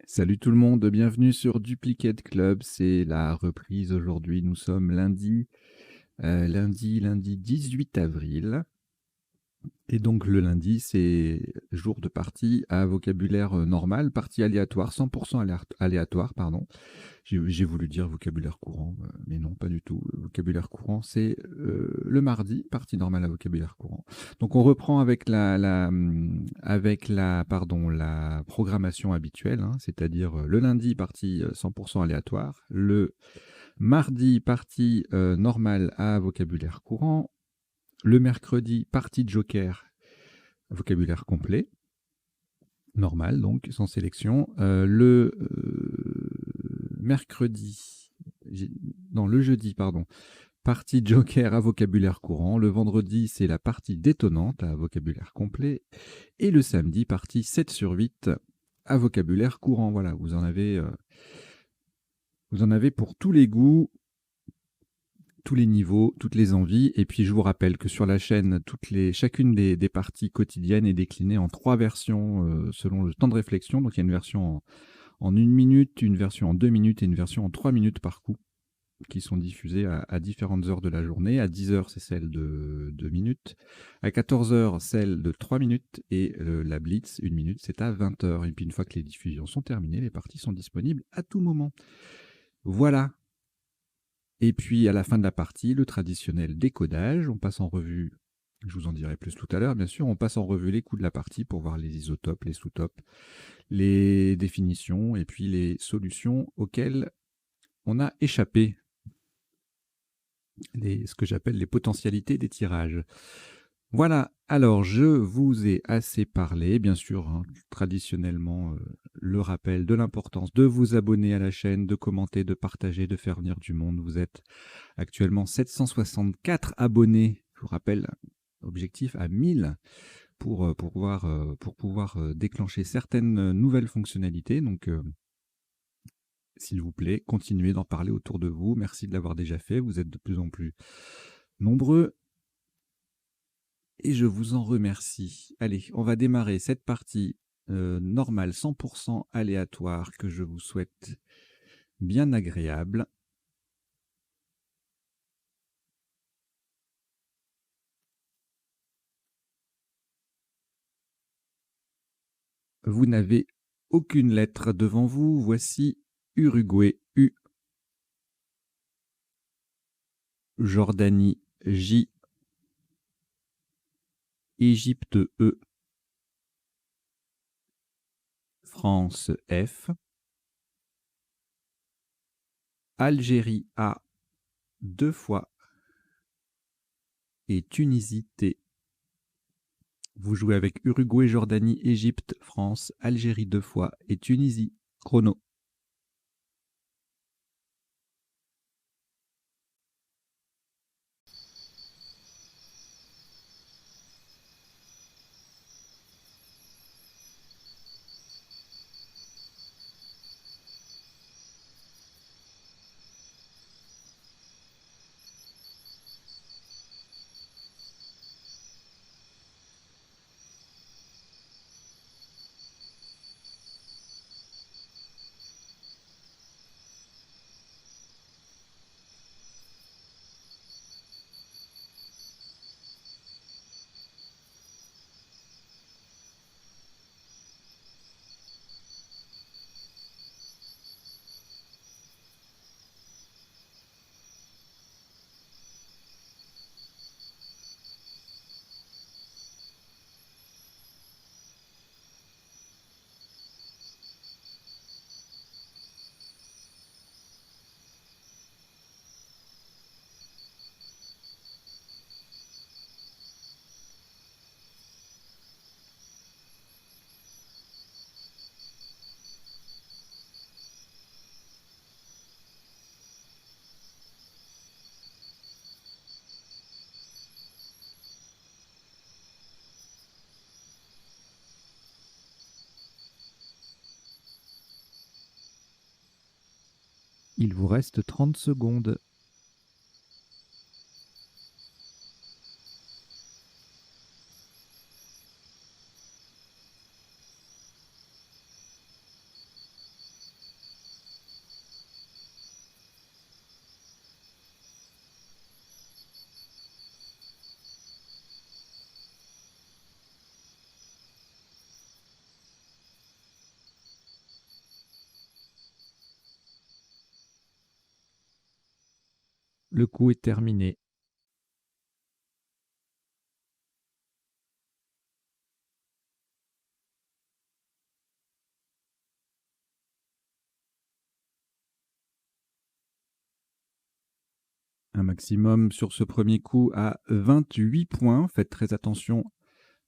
Salut tout le monde, bienvenue sur Duplicate Club. C'est la reprise aujourd'hui. Nous sommes lundi 18 avril. Et donc le lundi, c'est jour de partie à vocabulaire normal, partie aléatoire, 100% aléatoire, pardon. J'ai voulu dire vocabulaire courant, mais non, pas du tout. Vocabulaire courant, c'est le mardi, partie normale à vocabulaire courant. Donc on reprend avec la programmation habituelle, hein, c'est-à-dire le lundi, partie 100% aléatoire, le mardi, partie normale à vocabulaire courant, le mercredi, partie joker, vocabulaire complet, normal, donc sans sélection. Mercredi, non, le jeudi, pardon, partie joker à vocabulaire courant. Le vendredi, c'est la partie détonnante à vocabulaire complet. Et le samedi, partie 7 sur 8 à vocabulaire courant. Voilà, vous en avez pour tous les goûts, tous les niveaux, toutes les envies. Et puis je vous rappelle que sur la chaîne, chacune des parties quotidiennes est déclinée en 3 versions selon le temps de réflexion. Donc il y a une version en 1 minute, une version en 2 minutes et une version en 3 minutes par coup, qui sont diffusées à différentes heures de la journée. À 10 heures, c'est celle de 2 minutes. À 14 heures, celle de 3 minutes. Et la Blitz, 1 minute, c'est à 20 heures. Et puis une fois que les diffusions sont terminées, les parties sont disponibles à tout moment. Voilà. Et puis à la fin de la partie, le traditionnel décodage. On passe en revue, je vous en dirai plus tout à l'heure, bien sûr, on passe en revue les coups de la partie pour voir les isotopes, les sous-topes, les définitions et puis les solutions auxquelles on a échappé, ce que j'appelle les potentialités des tirages. Voilà, alors je vous ai assez parlé, bien sûr, hein, traditionnellement, le rappel de l'importance de vous abonner à la chaîne, de commenter, de partager, de faire venir du monde. Vous êtes actuellement 764 abonnés, je vous rappelle, objectif à 1000 pour pouvoir déclencher certaines nouvelles fonctionnalités. Donc, s'il vous plaît, continuez d'en parler autour de vous. Merci de l'avoir déjà fait, vous êtes de plus en plus nombreux. Et je vous en remercie. Allez, on va démarrer cette partie normale, 100% aléatoire, que je vous souhaite bien agréable. Vous n'avez aucune lettre devant vous. Voici Uruguay, U. Jordanie, J. Égypte, E. France, F. Algérie, A. 2 fois. Et Tunisie, T. Vous jouez avec Uruguay, Jordanie, Égypte, France, Algérie 2 fois et Tunisie. Chrono. Il vous reste 30 secondes. Le coup est terminé. Un maximum sur ce premier coup à 28 points. Faites très attention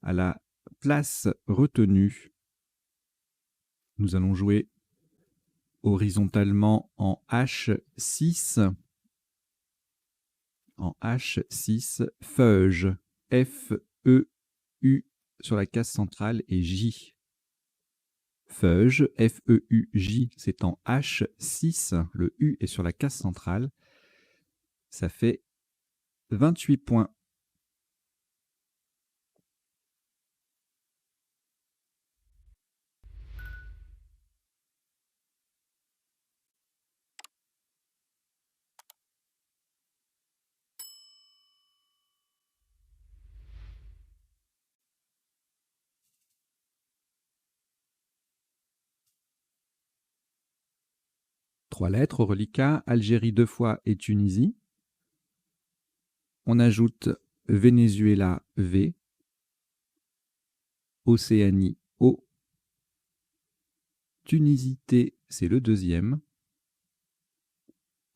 à la place retenue. Nous allons jouer horizontalement en H6. En H6, feuge. F-E-U sur la case centrale et J. Feuge, F-E-U-J, c'est en H6. Le U est sur la case centrale. Ça fait 28 points. Trois lettres au reliquat, Algérie 2 fois et Tunisie. On ajoute Venezuela, V. Océanie, O. Tunisie, T, c'est le deuxième.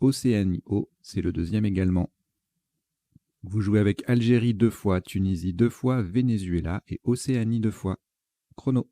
Océanie, O, c'est le deuxième également. Vous jouez avec Algérie 2 fois, Tunisie 2 fois, Venezuela et Océanie 2 fois. Chrono.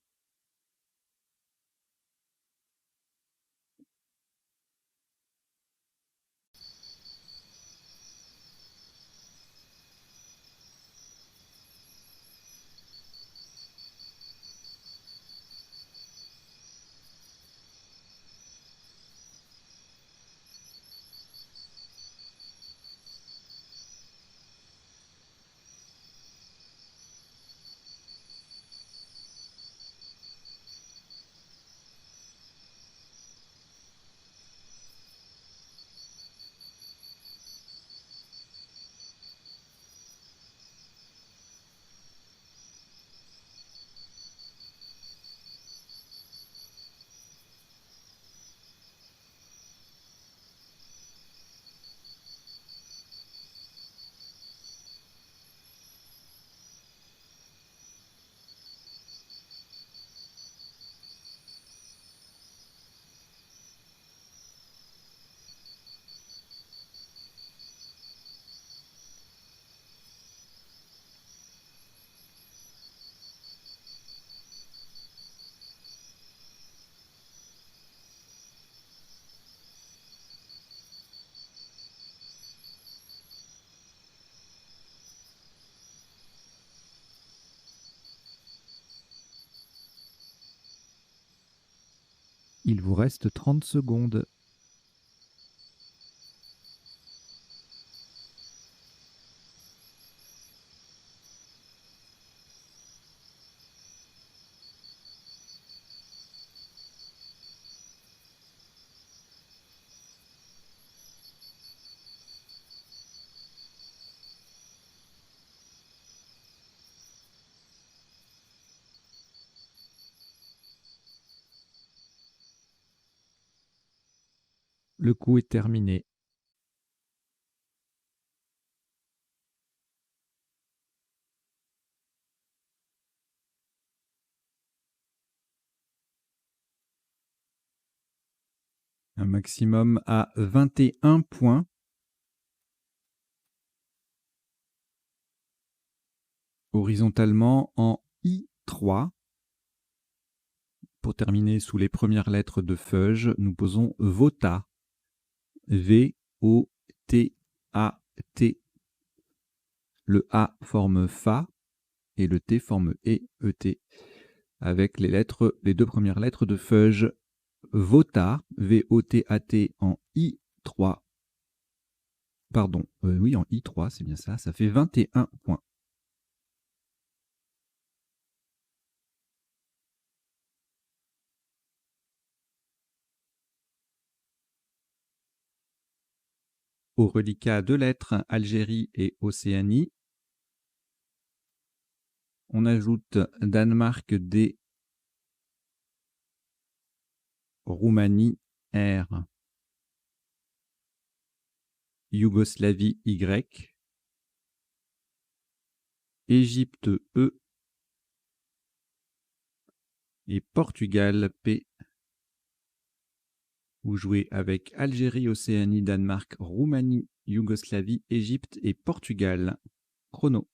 Il vous reste 30 secondes. Le coup est terminé. Un maximum à 21 points. Horizontalement en I3. Pour terminer sous les premières lettres de feuge, nous posons VOTA. V-O-T-A-T. Le A forme FA et le T forme E-E-T. Avec les deux premières lettres de feuge. VOTA, V-O-T-A-T en I3. Pardon, oui, en I3, c'est bien ça. Ça fait 21 points. Au reliquat, deux lettres, Algérie et Océanie. On ajoute Danemark, D. Roumanie, R. Yougoslavie Y, Égypte E et Portugal P. Vous jouez avec Algérie, Océanie, Danemark, Roumanie, Yougoslavie, Égypte et Portugal. Chrono.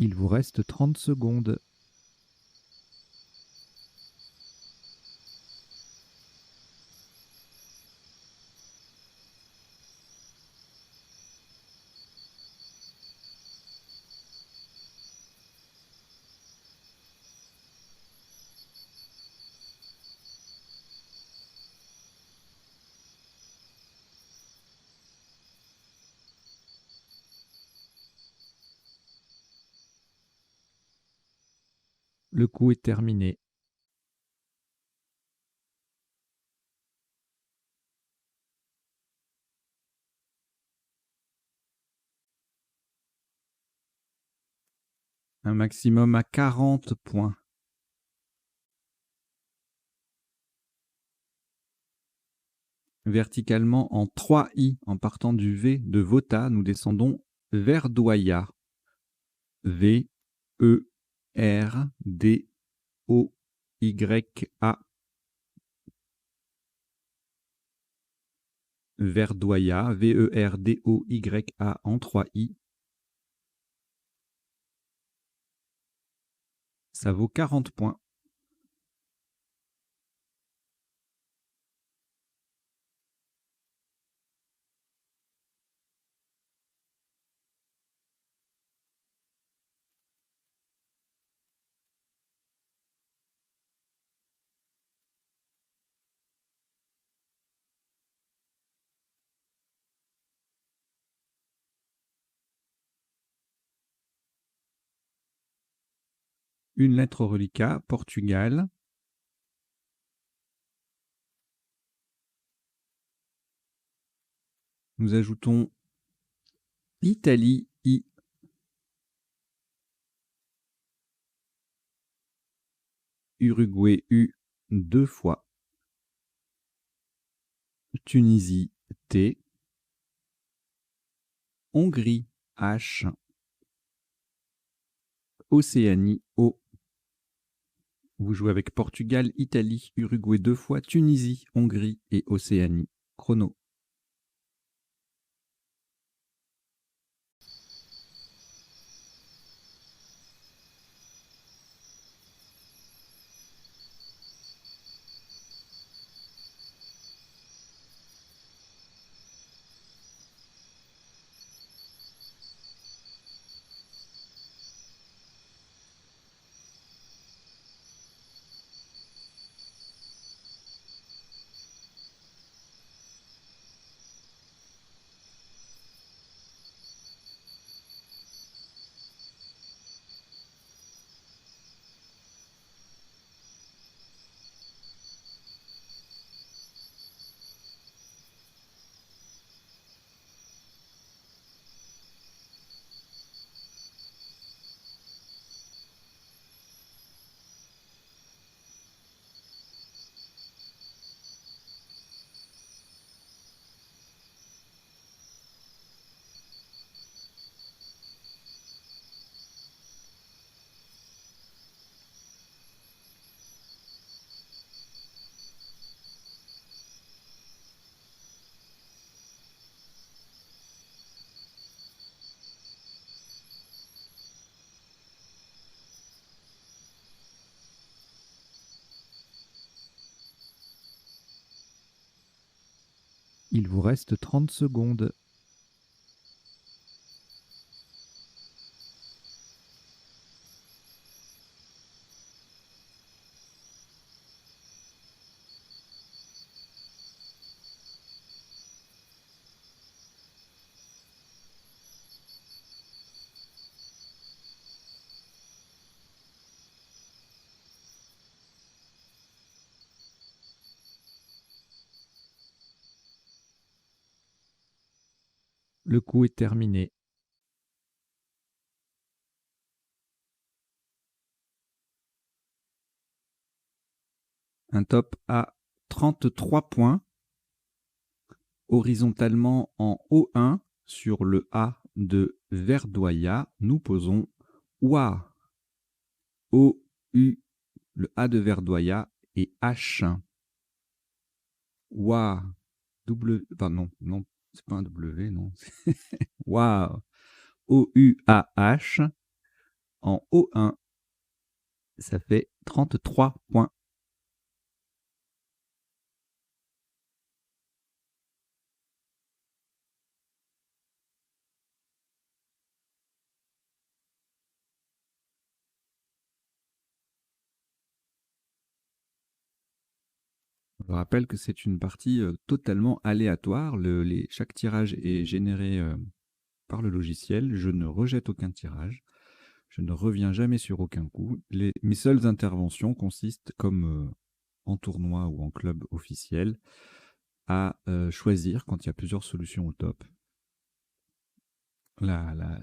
Il vous reste 30 secondes. Le coup est terminé. Un maximum à 40 points. Verticalement en 3 I, en partant du V de Vota, nous descendons Verdoya. V, E, R, D, O, Y, A. Verdoya, V-E-R-D-O-Y-A en 3 I. Ça vaut 40 points. Une lettre reliquat, Portugal. Nous ajoutons Italie, I. Uruguay, U, 2 fois. Tunisie, T. Hongrie, H. Océanie, O. Vous jouez avec Portugal, Italie, Uruguay 2 fois, Tunisie, Hongrie et Océanie. Chrono. Il vous reste 30 secondes. Le coup est terminé. Un top à 33 points. Horizontalement en O1 sur le A de Verdoya, nous posons OUA. O-U, le A de Verdoya et H. OUA. W, pardon, non, c'est pas un W, non. Waouh. O-U-A-H en O1. Ça fait 33 points. Je rappelle que c'est une partie totalement aléatoire. Chaque tirage est généré par le logiciel. Je ne rejette aucun tirage. Je ne reviens jamais sur aucun coup. Mes seules interventions consistent, comme en tournoi ou en club officiel, à choisir, quand il y a plusieurs solutions au top,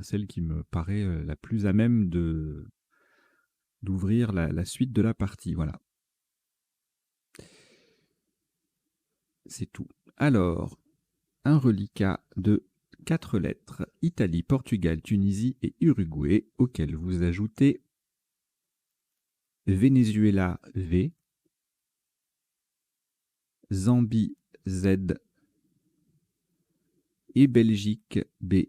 celle qui me paraît la plus à même d'ouvrir la suite de la partie. Voilà, c'est tout. Alors, un reliquat de 4 lettres, Italie, Portugal, Tunisie et Uruguay, auquel vous ajoutez Venezuela V, Zambie Z et Belgique B.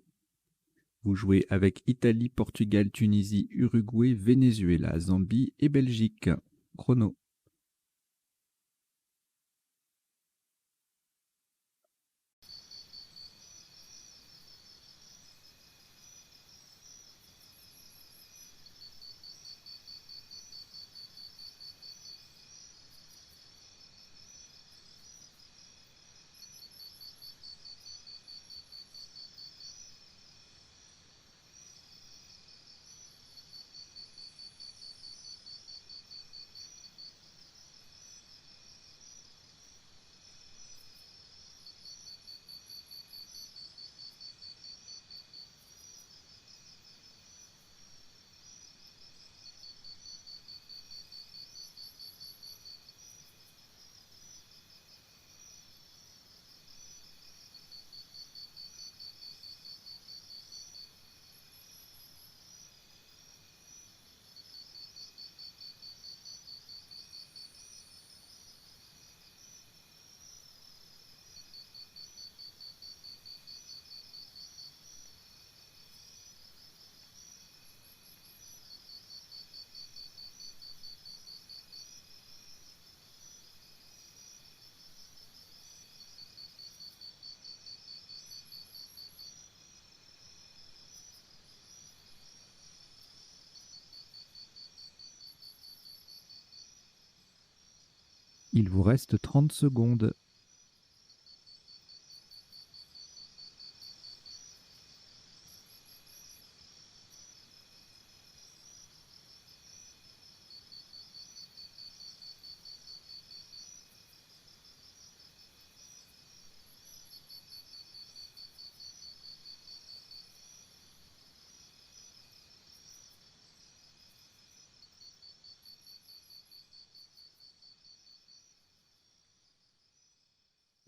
Vous jouez avec Italie, Portugal, Tunisie, Uruguay, Venezuela, Zambie et Belgique. Chrono. Il vous reste 30 secondes.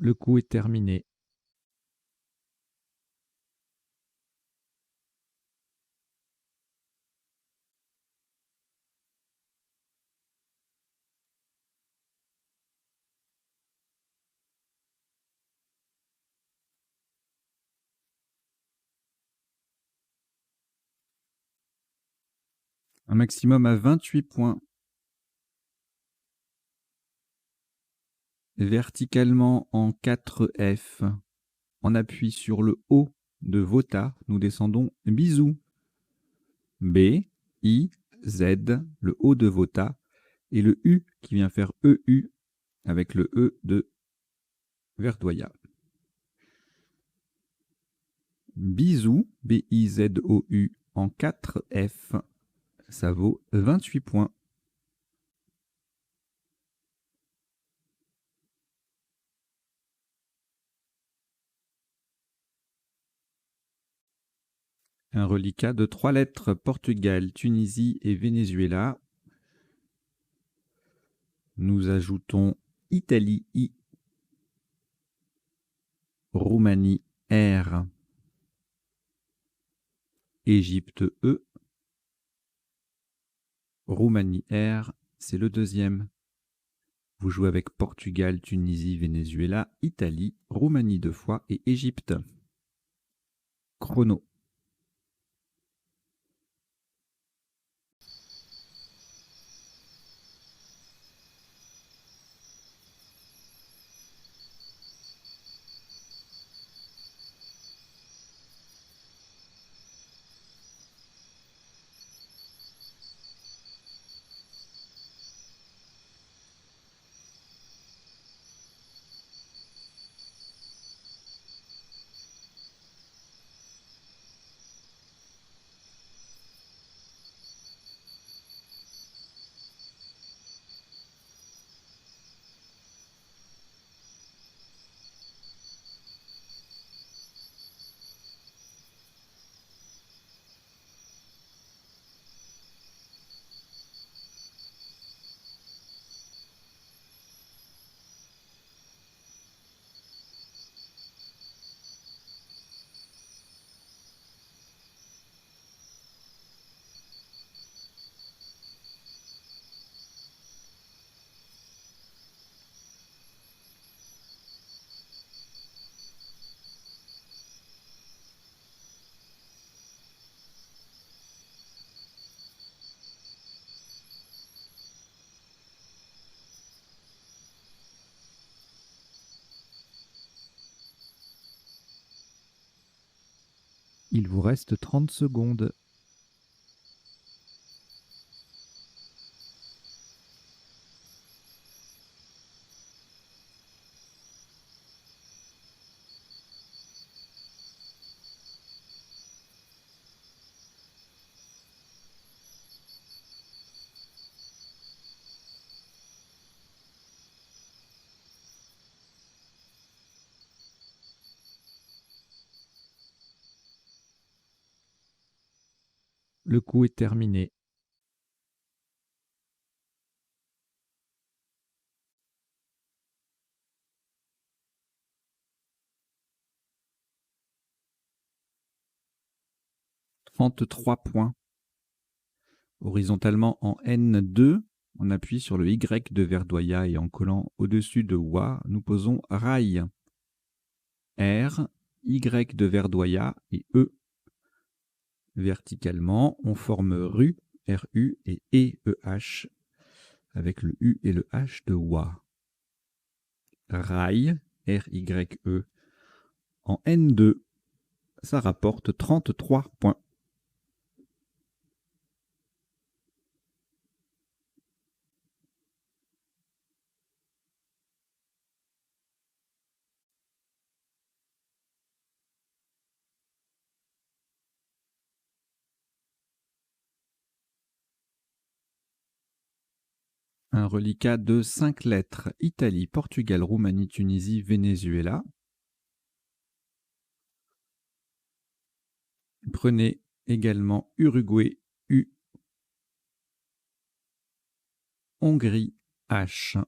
Le coup est terminé. Un maximum à 28 points. Verticalement en 4F, on appuie sur le O de Vota, nous descendons bisous. B, I, Z, le O de Vota, et le U qui vient faire EU avec le E de Verdoya. Bisous, B-I-Z-O-U en 4F, ça vaut 28 points. Un reliquat de 3 lettres, Portugal, Tunisie et Venezuela. Nous ajoutons Italie, I, Roumanie, R, Égypte, E, Roumanie, R, c'est le deuxième. Vous jouez avec Portugal, Tunisie, Venezuela, Italie, Roumanie 2 fois et Égypte. Chrono. Il vous reste 30 secondes. Le coup est terminé. « 33 points. Horizontalement en N2, on appuie sur le Y de Verdoya et en collant au-dessus de Wa, nous posons rail. R, Y de Verdoya et E. Verticalement, on forme RU, RU et EH avec le U et le H de Wa. Rail, R-Y-E, en N2, ça rapporte 33 points. Un reliquat de 5 lettres, Italie, Portugal, Roumanie, Tunisie, Venezuela. Prenez également Uruguay, U, Hongrie, H.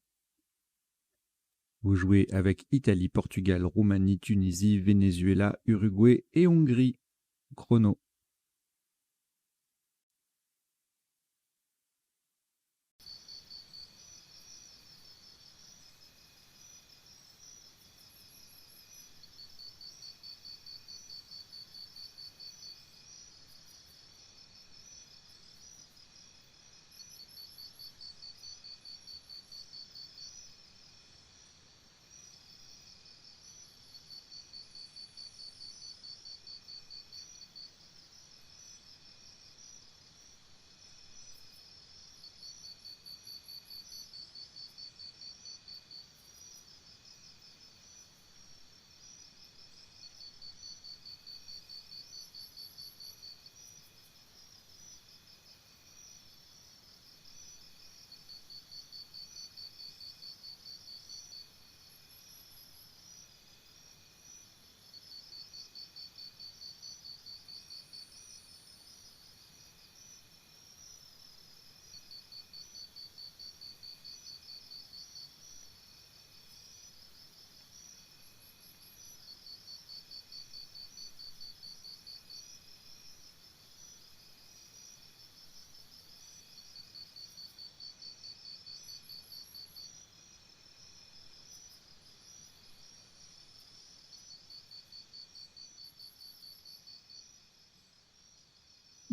Vous jouez avec Italie, Portugal, Roumanie, Tunisie, Venezuela, Uruguay et Hongrie. Chrono.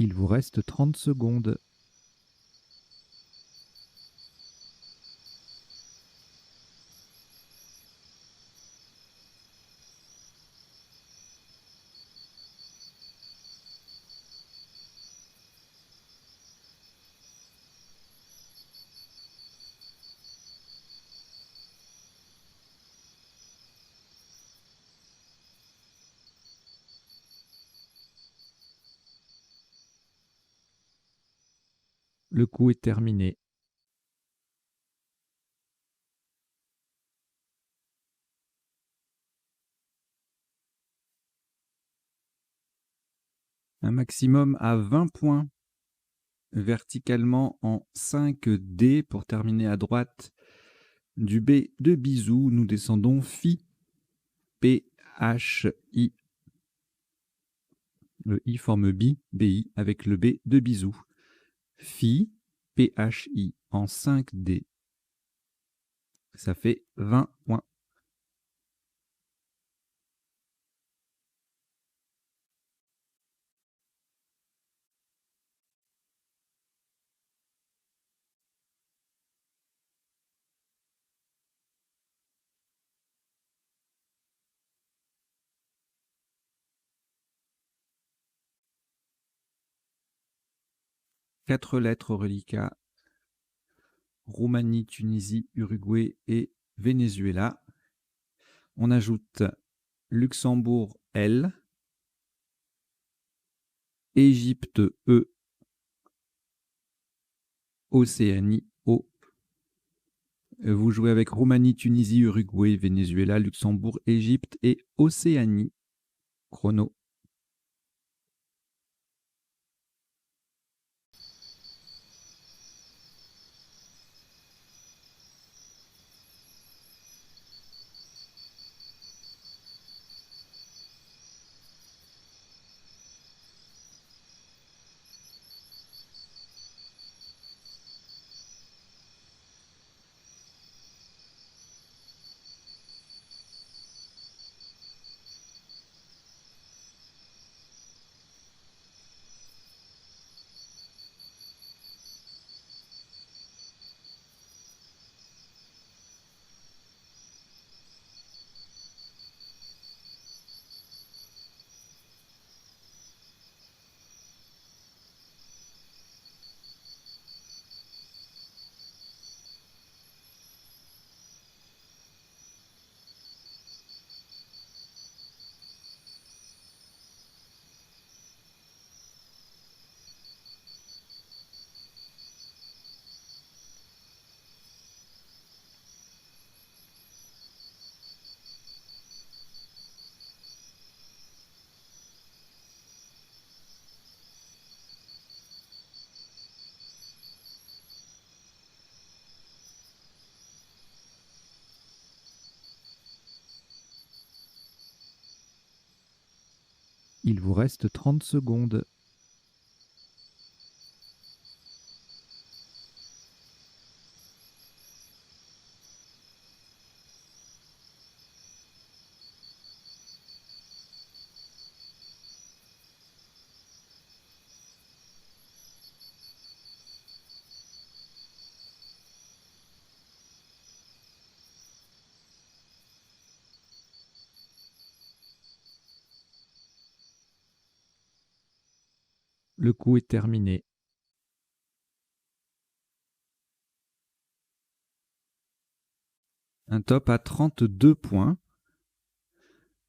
Il vous reste 30 secondes. Le coup est terminé. Un maximum à 20 points. Verticalement en 5D pour terminer à droite du B de bisou. Nous descendons Phi, P, H, I. Le I forme BI avec le B de bisou. Phi, P, H, I en 5D. Ça fait 20 points. Quatre lettres au reliquat. Roumanie, Tunisie, Uruguay et Venezuela. On ajoute Luxembourg L, Égypte E, Océanie O. Vous jouez avec Roumanie, Tunisie, Uruguay, Venezuela, Luxembourg, Égypte et Océanie. Chrono. Il vous reste 30 secondes. Le coup est terminé. Un top à 32 points.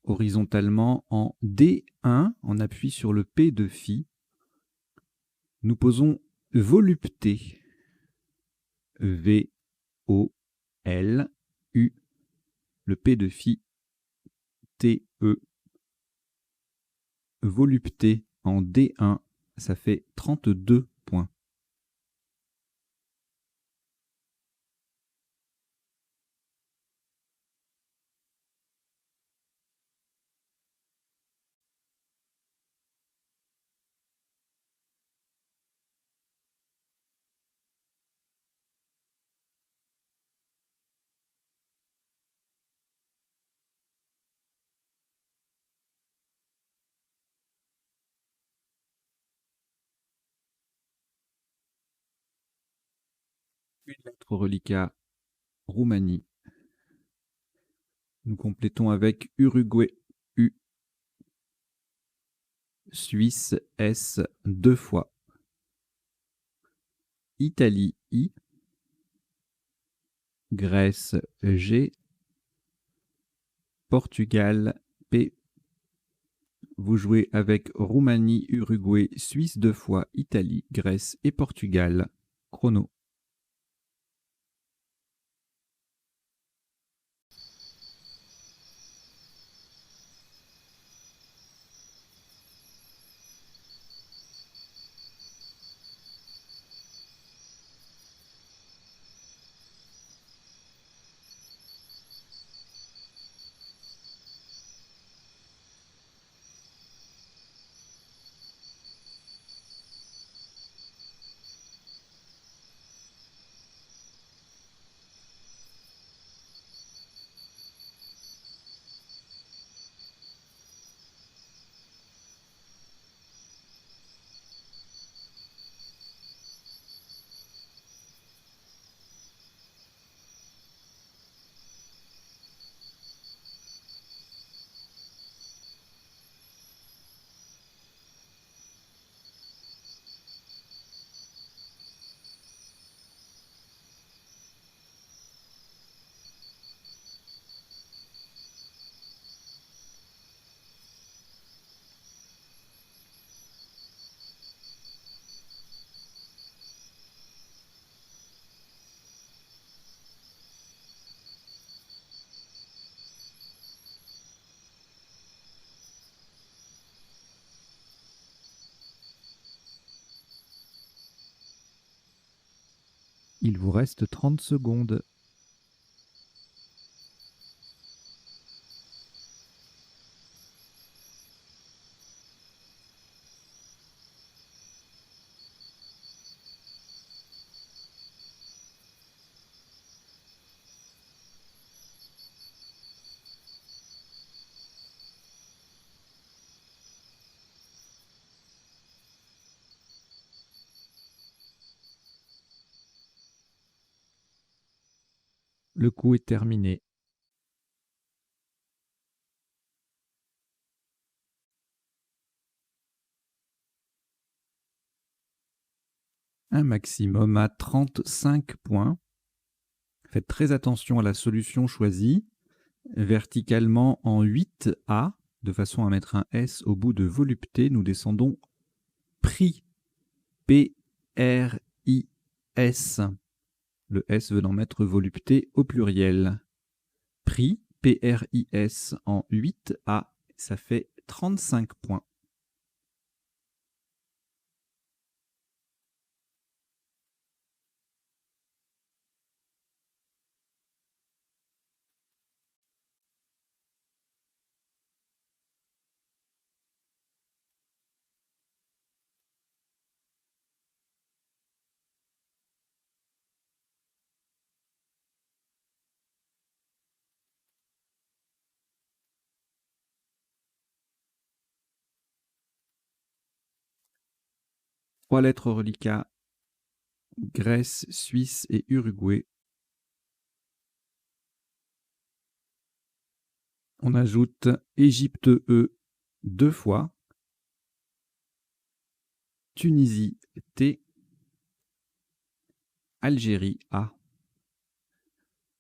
Horizontalement en D1, on appuie sur le P de Phi. Nous posons volupté. V, O, L, U. Le P de Phi. T, E. Volupté en D1, ça fait 32 points. Une lettre au reliquat Roumanie. Nous complétons avec Uruguay U. Suisse S 2 fois. Italie I. Grèce G. Portugal P. Vous jouez avec Roumanie, Uruguay, Suisse 2 fois, Italie, Grèce et Portugal. Chrono. Il vous reste 30 secondes. Le coup est terminé. Un maximum à 35 points. Faites très attention à la solution choisie. Verticalement en 8A, de façon à mettre un S au bout de volupté, nous descendons prix. P-R-I-S. Le S venant mettre volupté au pluriel. Prix, P-R-I-S en 8A, ça fait 35 points. Trois lettres reliquats, Grèce, Suisse et Uruguay. On ajoute Égypte E 2 fois, Tunisie T, Algérie A.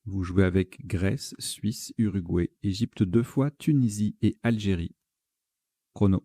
Vous jouez avec Grèce, Suisse, Uruguay, Égypte 2 fois, Tunisie et Algérie. Chrono.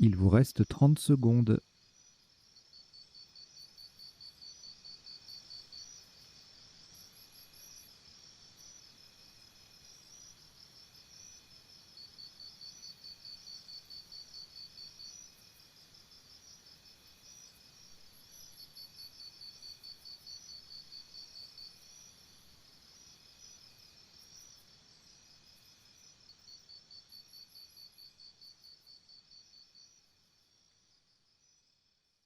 Il vous reste 30 secondes.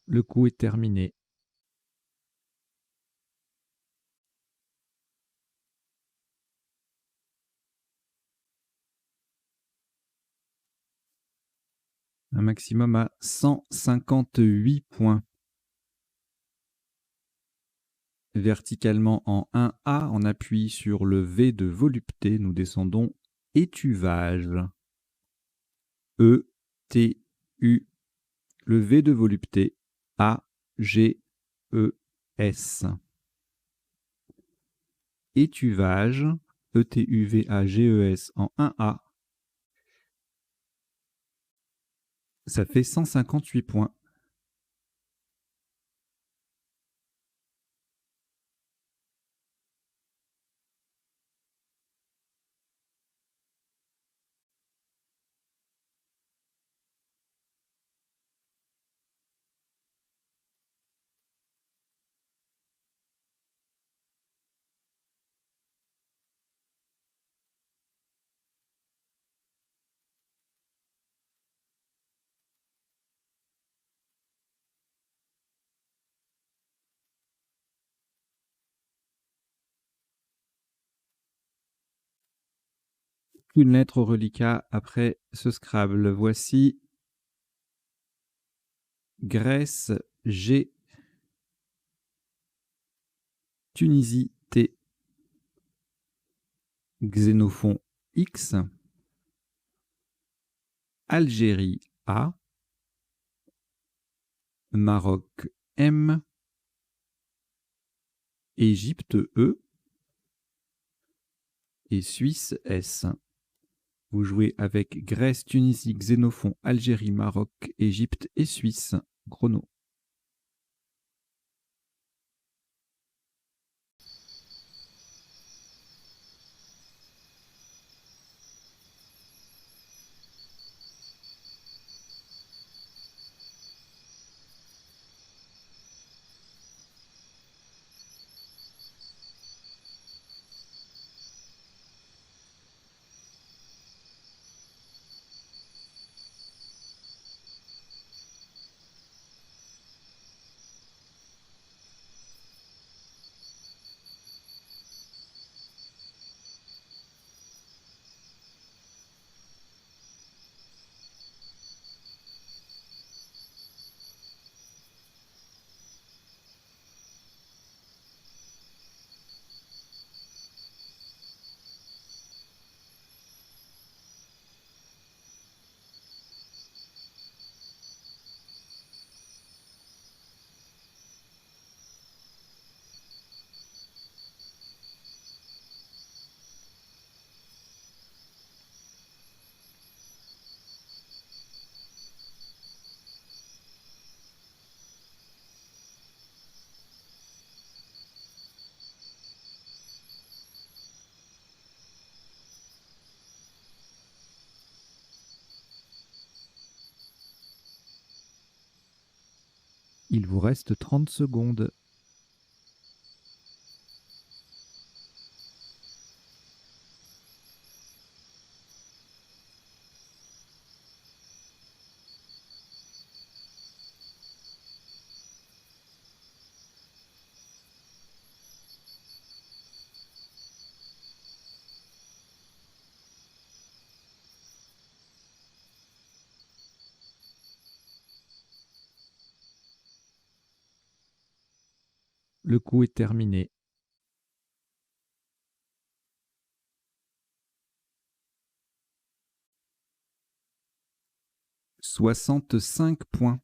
Le coup est terminé. Un maximum à 158 points. Verticalement en 1A, on appuie sur le V de volupté, nous descendons étuvage. E, T, U, le V de volupté, A, G, E, S. Étuvage, E, T, U, V, A, G, E, S en 1A. Ça fait 158 points. Une lettre au reliquat après ce Scrabble. Voici Grèce G, Tunisie T, Xénophon X, Algérie A, Maroc M, Égypte E et Suisse S. Vous jouez avec Grèce, Tunisie, Xénophon, Algérie, Maroc, Égypte et Suisse. Chrono. Il vous reste 30 secondes. Le coup est terminé. « 65 points.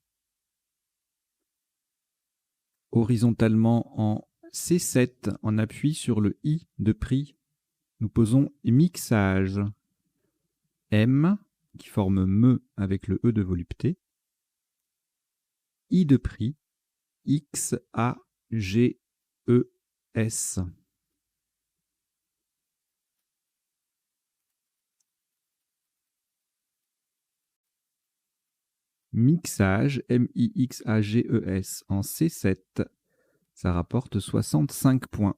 Horizontalement en C7, on appuie sur le I de prix. Nous posons mixage. M, qui forme me avec le E de volupté. I de prix, X, A, G, E, S. Mixage, M-I-X-A-G-E-S, en C7. Ça rapporte 65 points.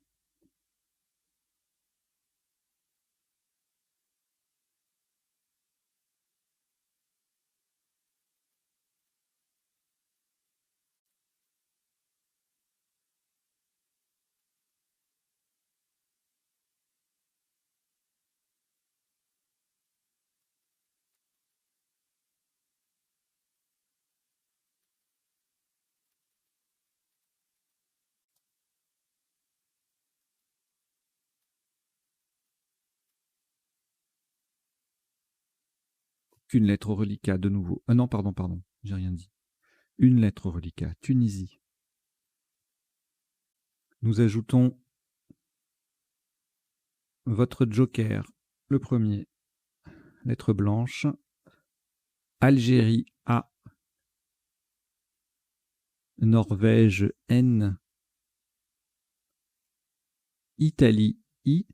Qu'une lettre au reliquat de nouveau. Non, pardon, j'ai rien dit. Une lettre au reliquat, Tunisie. Nous ajoutons votre joker, le premier, lettre blanche. Algérie, A. Norvège, N. Italie, I.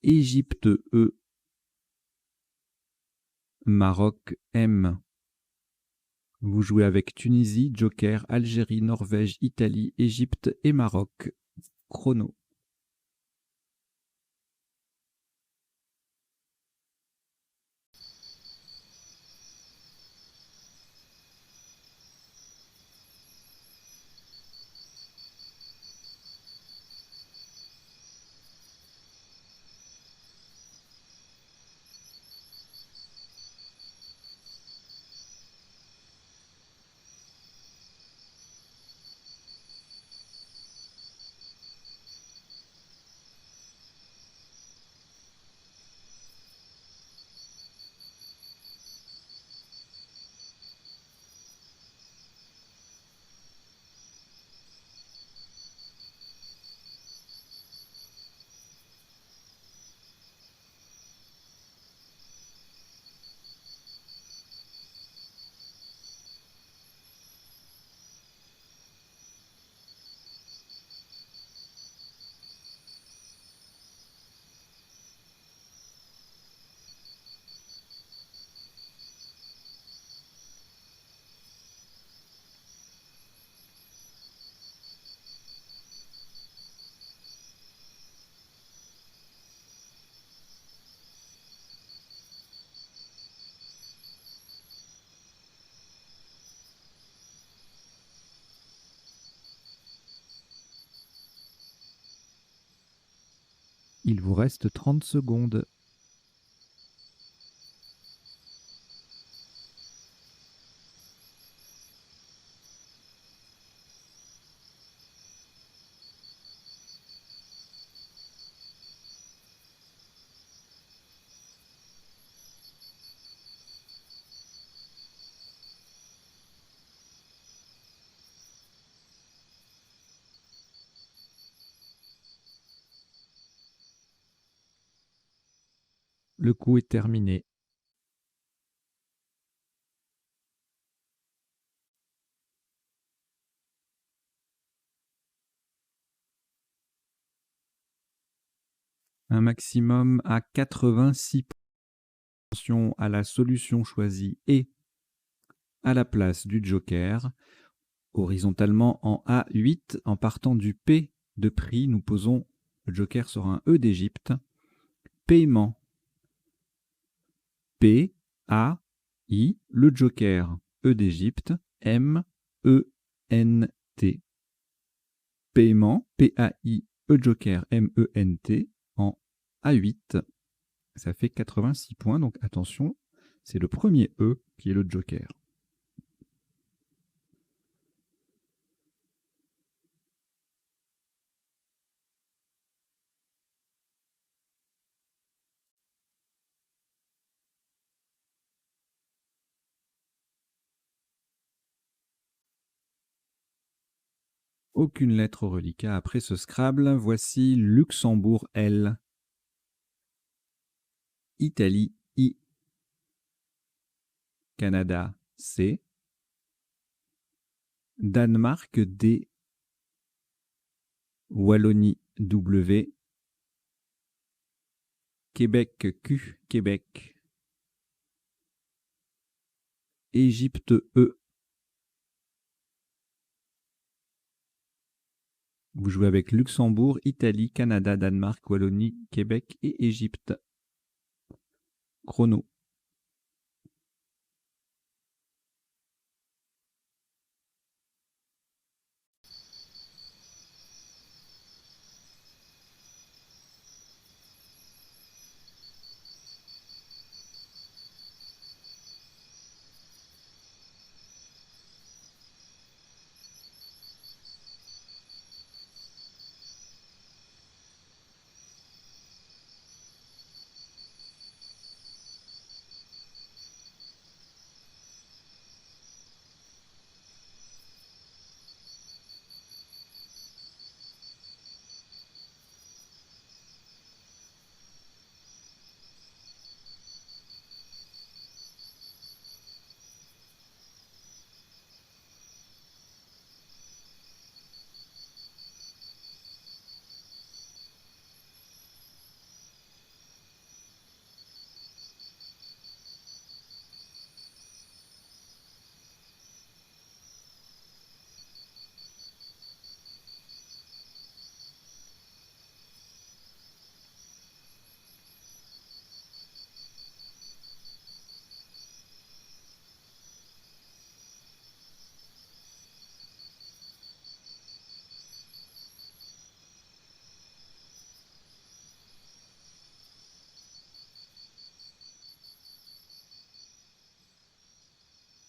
Égypte, E. Maroc, M. Vous jouez avec Tunisie, joker, Algérie, Norvège, Italie, Égypte et Maroc. Chrono. Il vous reste 30 secondes. Le coup est terminé. Un maximum à 86 points à la solution choisie et à la place du joker. Horizontalement en A8, en partant du P de prix, nous posons le joker sur un E d'Égypte. Paiement. P, A, I, le joker, E d'Égypte, M, E, N, T. Paiement, P-A-I, E joker, M-E-N-T, en A8. Ça fait 86 points, donc attention, c'est le premier E qui est le joker. Aucune lettre au reliquat après ce Scrabble. Voici Luxembourg, L. Italie, I. Canada, C. Danemark D. Wallonie W. Québec Q. Québec. Égypte E. Vous jouez avec Luxembourg, Italie, Canada, Danemark, Wallonie, Québec et Égypte. Chrono.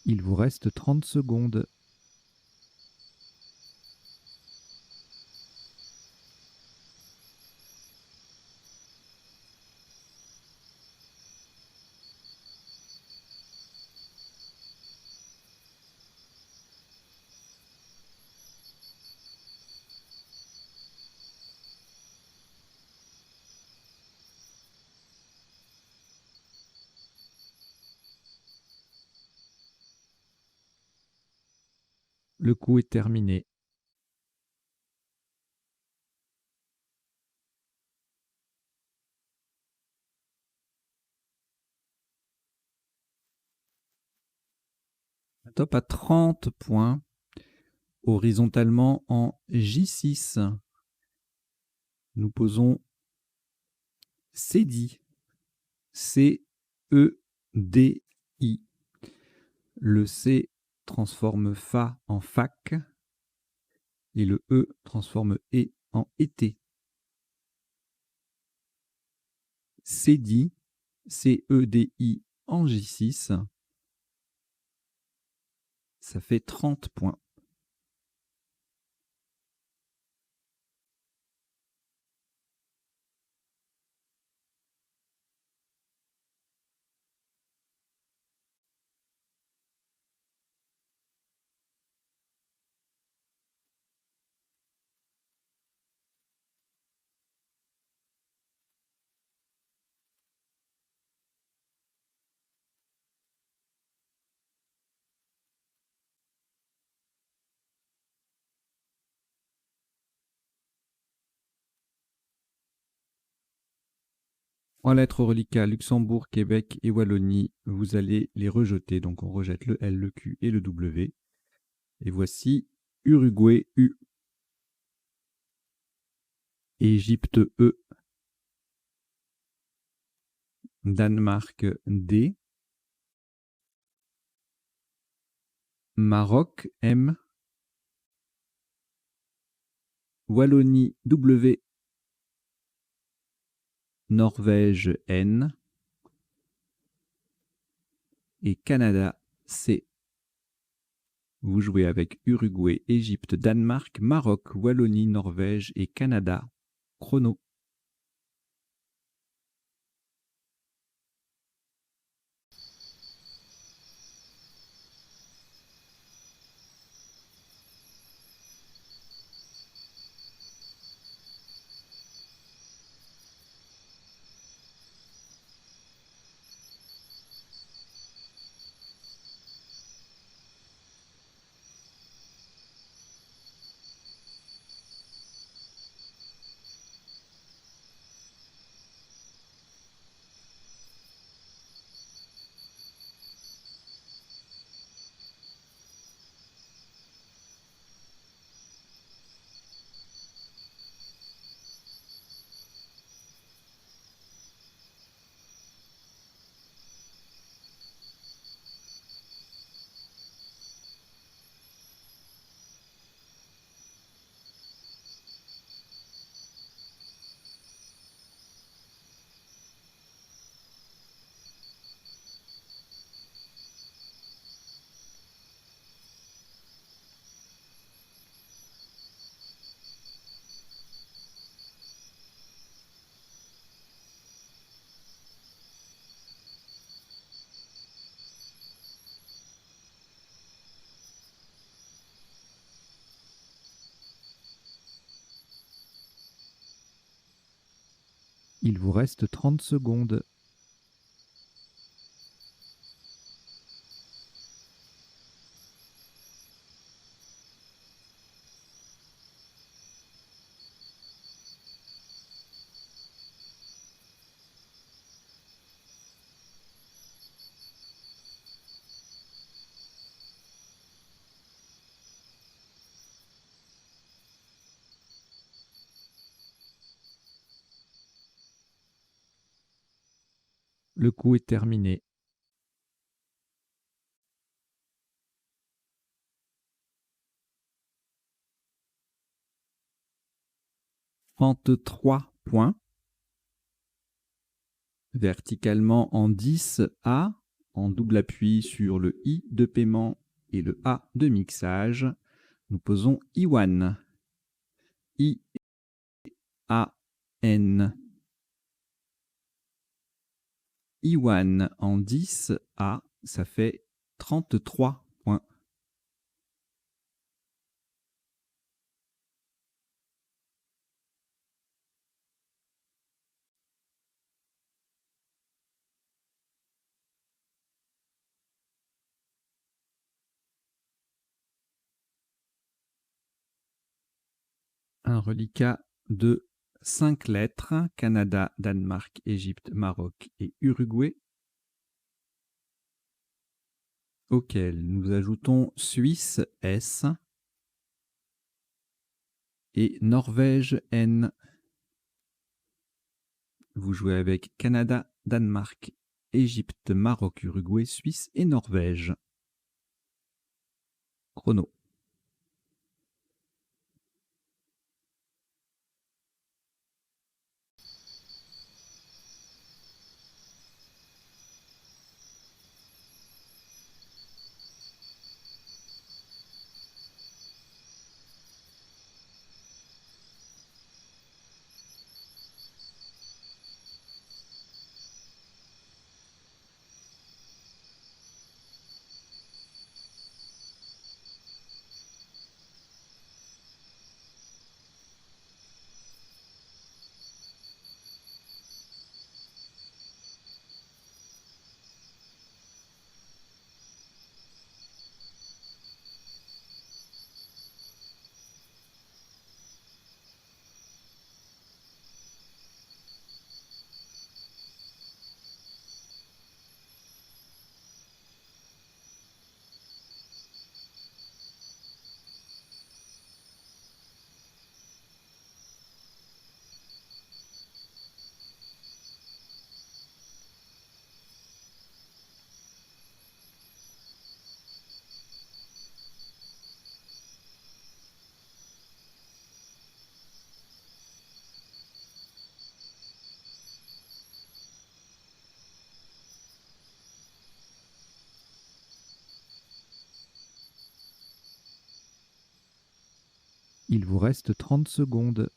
Il vous reste 30 secondes. Le coup est terminé. Top à 30 points. Horizontalement en J6. Nous posons Cedi. C-E-D-I. Le C transforme Fa en fac. Et le E transforme E en été. Cedi. C-E-D-I en J6. Ça fait 30 points. En lettres reliquats, Luxembourg, Québec et Wallonie, vous allez les rejeter. Donc on rejette le L, le Q et le W. Et voici Uruguay U. Égypte E. Danemark D. Maroc M. Wallonie W. Norvège N. Et Canada C. Vous jouez avec Uruguay, Égypte, Danemark, Maroc, Wallonie, Norvège et Canada. Chrono. Il vous reste 30 secondes. Le coup est terminé. Trente-trois points. Verticalement en 10 A, en double appui sur le I de paiement et le A de mixage, nous posons Iwan. I-A-N. Iwan en 10 A, ça fait 33 points. Un reliquat de 5 lettres, Canada, Danemark, Égypte, Maroc et Uruguay, auquel nous ajoutons Suisse S et Norvège N. Vous jouez avec Canada, Danemark, Égypte, Maroc, Uruguay, Suisse et Norvège. Chrono. Il vous reste 30 secondes.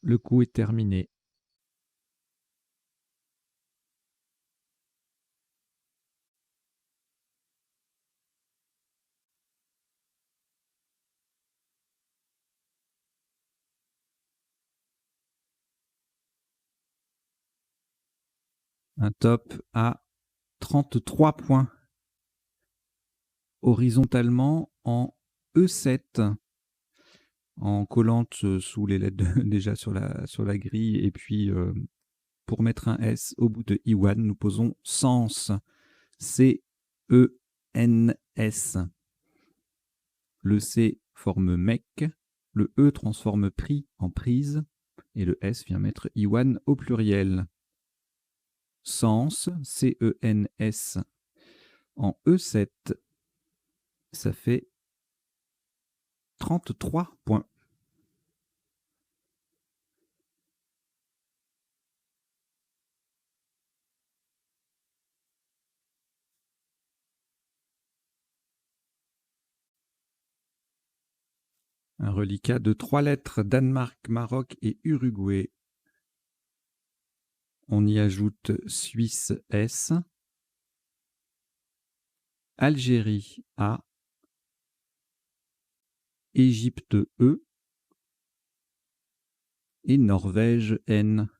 Le coup est terminé. Un top à 33 points. Horizontalement en E7. En collante sous les lettres déjà sur la grille. Et puis, pour mettre un S au bout de Iwan, nous posons Sens. C-E-N-S. Le C forme mec. Le E transforme prix en prise. Et le S vient mettre Iwan au pluriel. Sens, C-E-N-S, en E7, ça fait 33 points. Un reliquat de 3 lettres, Danemark, Maroc et Uruguay. On y ajoute Suisse S, Algérie A, Égypte E et Norvège N.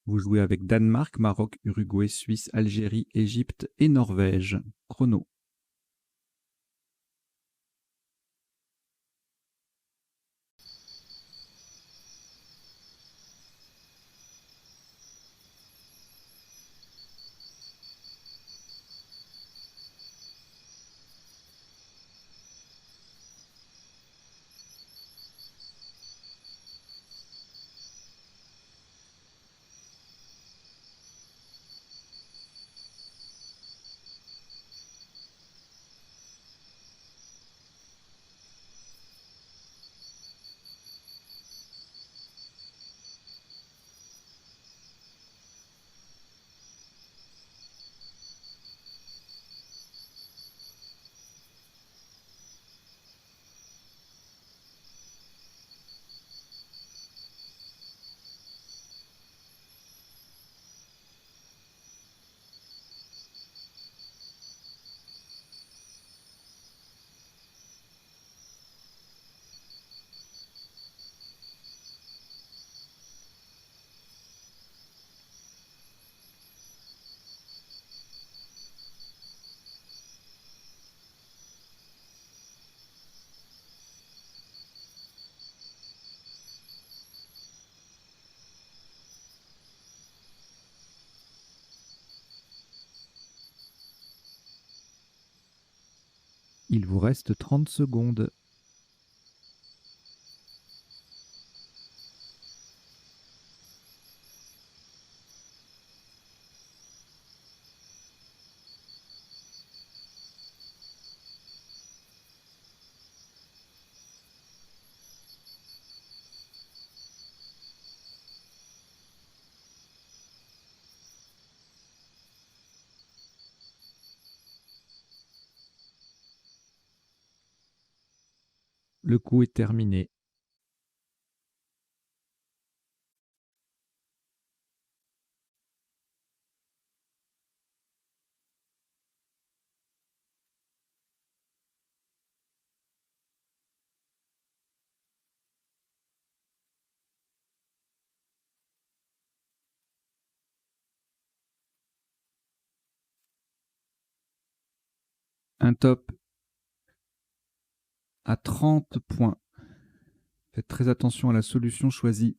Vous jouez avec Danemark, Maroc, Uruguay, Suisse, Algérie, Égypte et Norvège. Chrono. Il vous reste 30 secondes. Le coup est terminé. Un top à 30 points. Faites très attention à la solution choisie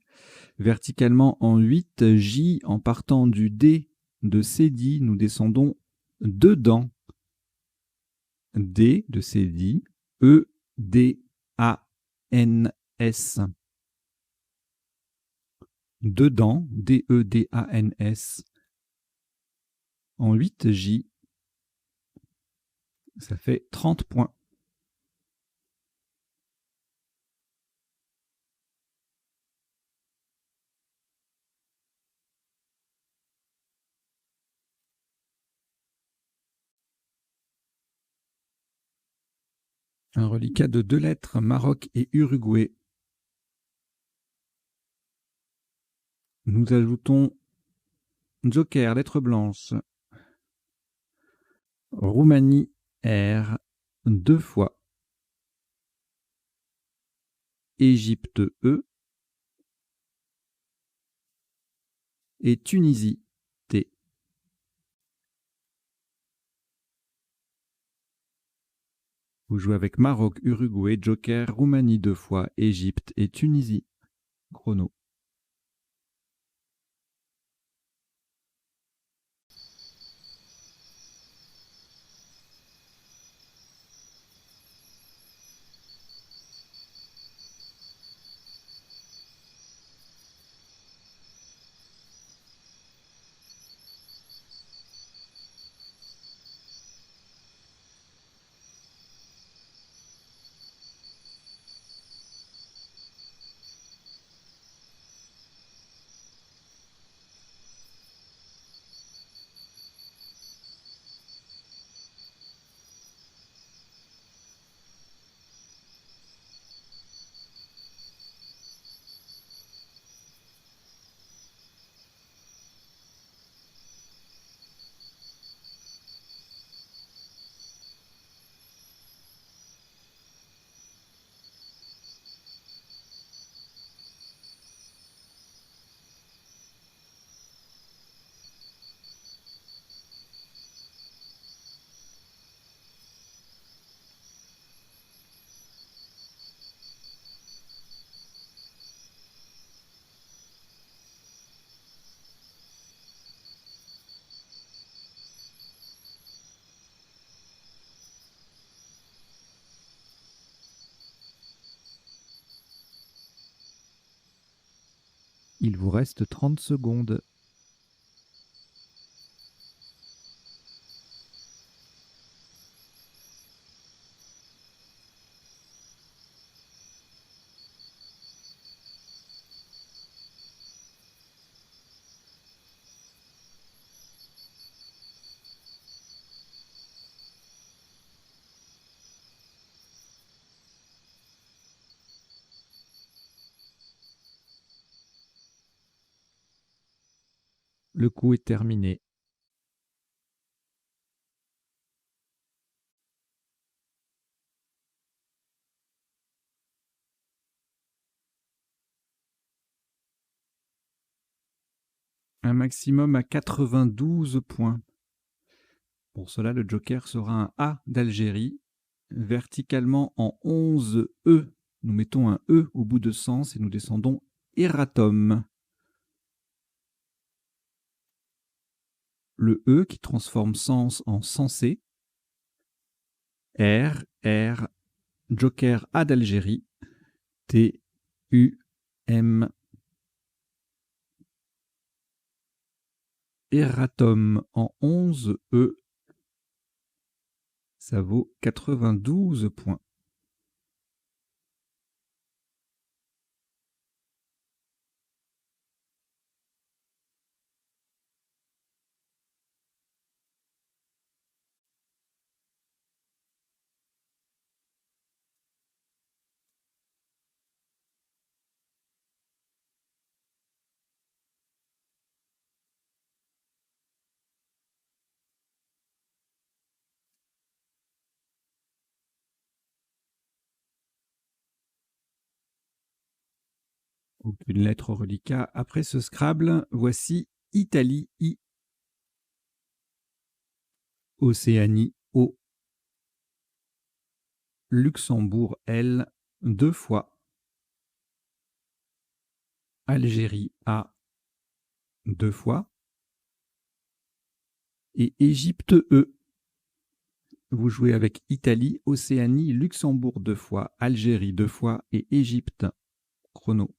verticalement en 8. J, en partant du D de Cédille, nous descendons dedans. D de Cédille, E, D, A, N, S. Dedans, D, E, D, A, N, S. En 8, J. Ça fait 30 points. Un reliquat de 2 lettres, Maroc et Uruguay. Nous ajoutons Joker, lettre blanche. Roumanie R, 2 fois. Égypte E et Tunisie T. Vous jouez avec Maroc, Uruguay, Joker, Roumanie 2 fois, Égypte et Tunisie. Chrono. Il vous reste 30 secondes. Le coup est terminé. Un maximum à 92 points. Pour cela, le joker sera un A d'Algérie, verticalement en 11 E. Nous mettons un E au bout de sens et nous descendons Eratom. Le E qui transforme sens en sensé. R, R, joker A d'Algérie, T, U, M. Eratom en 11 E. Ça vaut 92 points. Aucune lettre au reliquat. Après ce Scrabble, voici Italie, I. Océanie, O. Luxembourg, L. 2 fois. Algérie, A. 2 fois. Et Égypte, E. Vous jouez avec Italie, Océanie, Luxembourg 2 fois, Algérie 2 fois et Égypte. Chrono.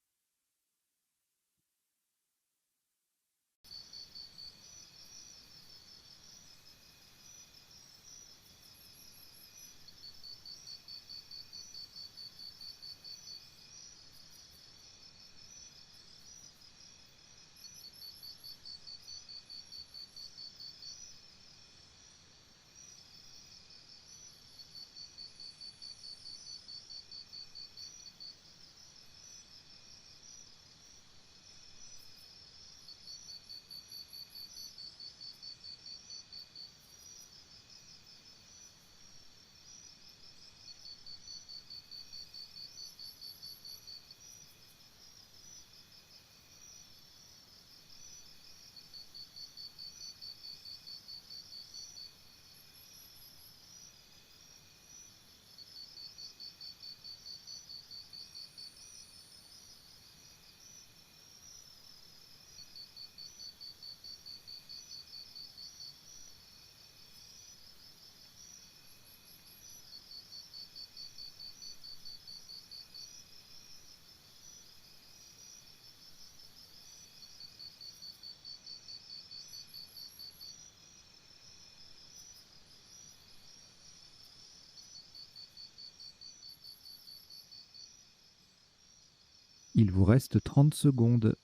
Il vous reste 30 secondes.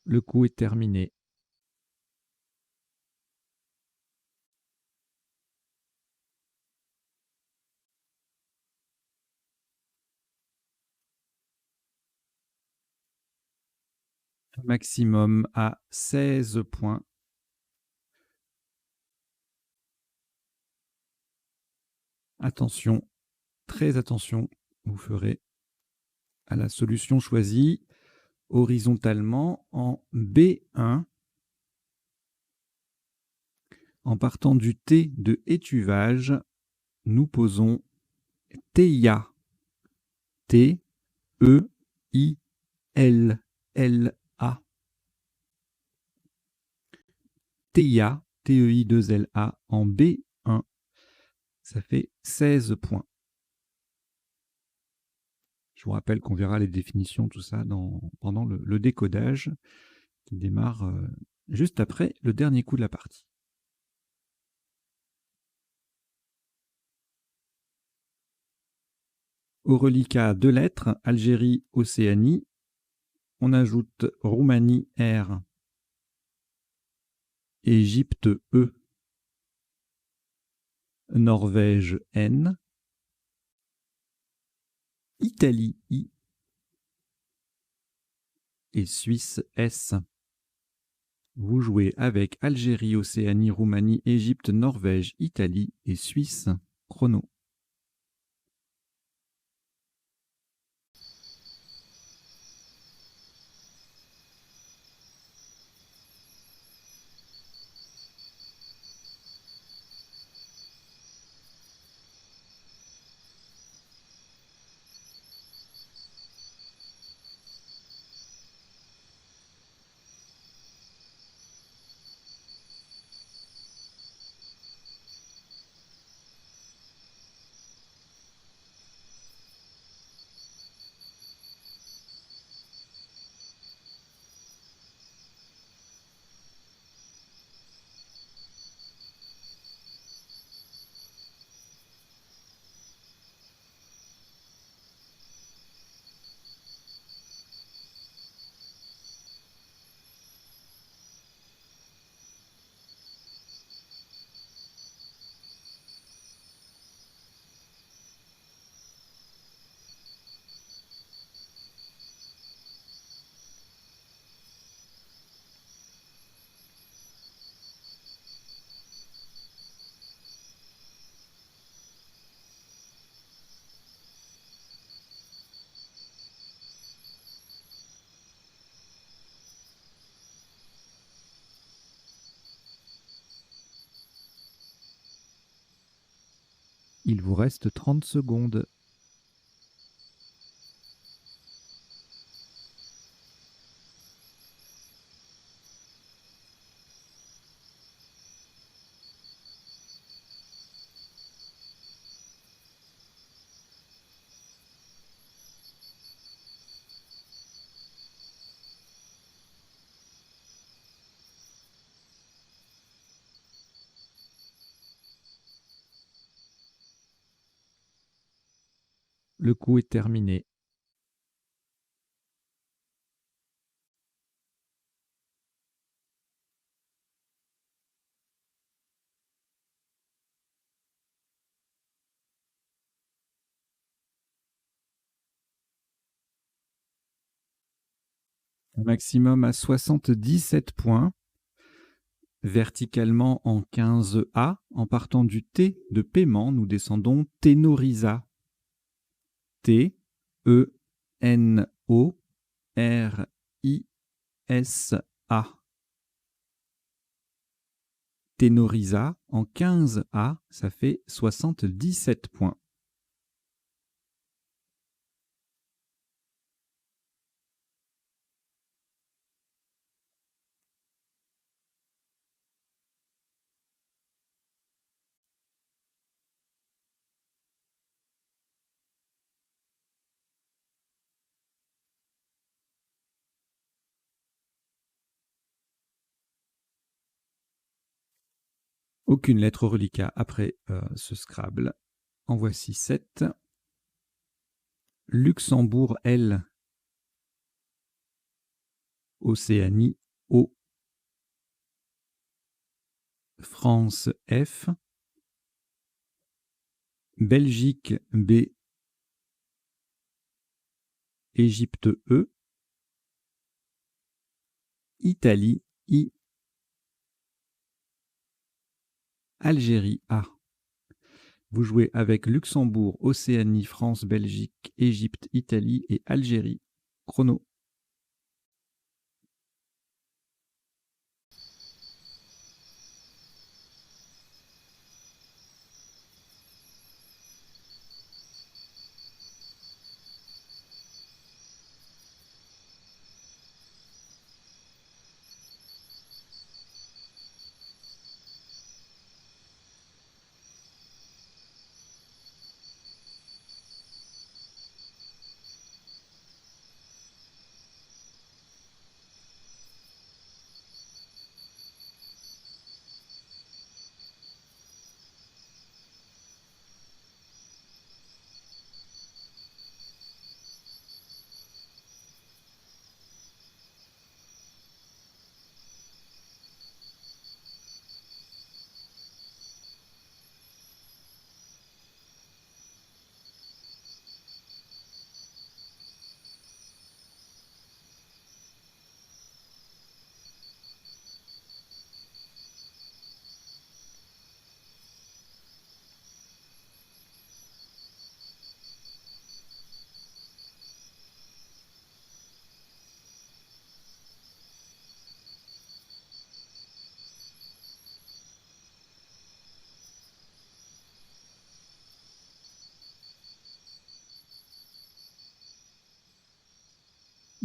Le coup est terminé. Maximum à 16 points. Attention, très attention, vous ferez à la solution choisie. Horizontalement en B1. En partant du T de étuvage, nous posons TIA. T-E-I-L-L-A. TIA, T-E-I-2-L-A en B1. Ça fait 16 points. Je vous rappelle qu'on verra les définitions, tout ça, pendant le décodage qui démarre juste après le dernier coup de la partie. Au reliquat 2 lettres, Algérie, Océanie. On ajoute Roumanie, R. Égypte, E. Norvège, N. Italie, I. Et Suisse, S. Vous jouez avec Algérie, Océanie, Roumanie, Égypte, Norvège, Italie et Suisse. Chrono. Il vous reste 30 secondes. Le coup est terminé. Un maximum à 77 points. Verticalement en 15A, en partant du T de paiement, nous descendons Ténorisa. T-E-N-O-R-I-S-A. Ténorisa en 15A, ça fait 77 points. Aucune lettre reliquat après ce Scrabble. En voici 7. Luxembourg, L. Océanie, O. France, F. Belgique, B. Égypte, E. Italie, I. Algérie, A. Vous jouez avec Luxembourg, Océanie, France, Belgique, Égypte, Italie et Algérie. Chrono.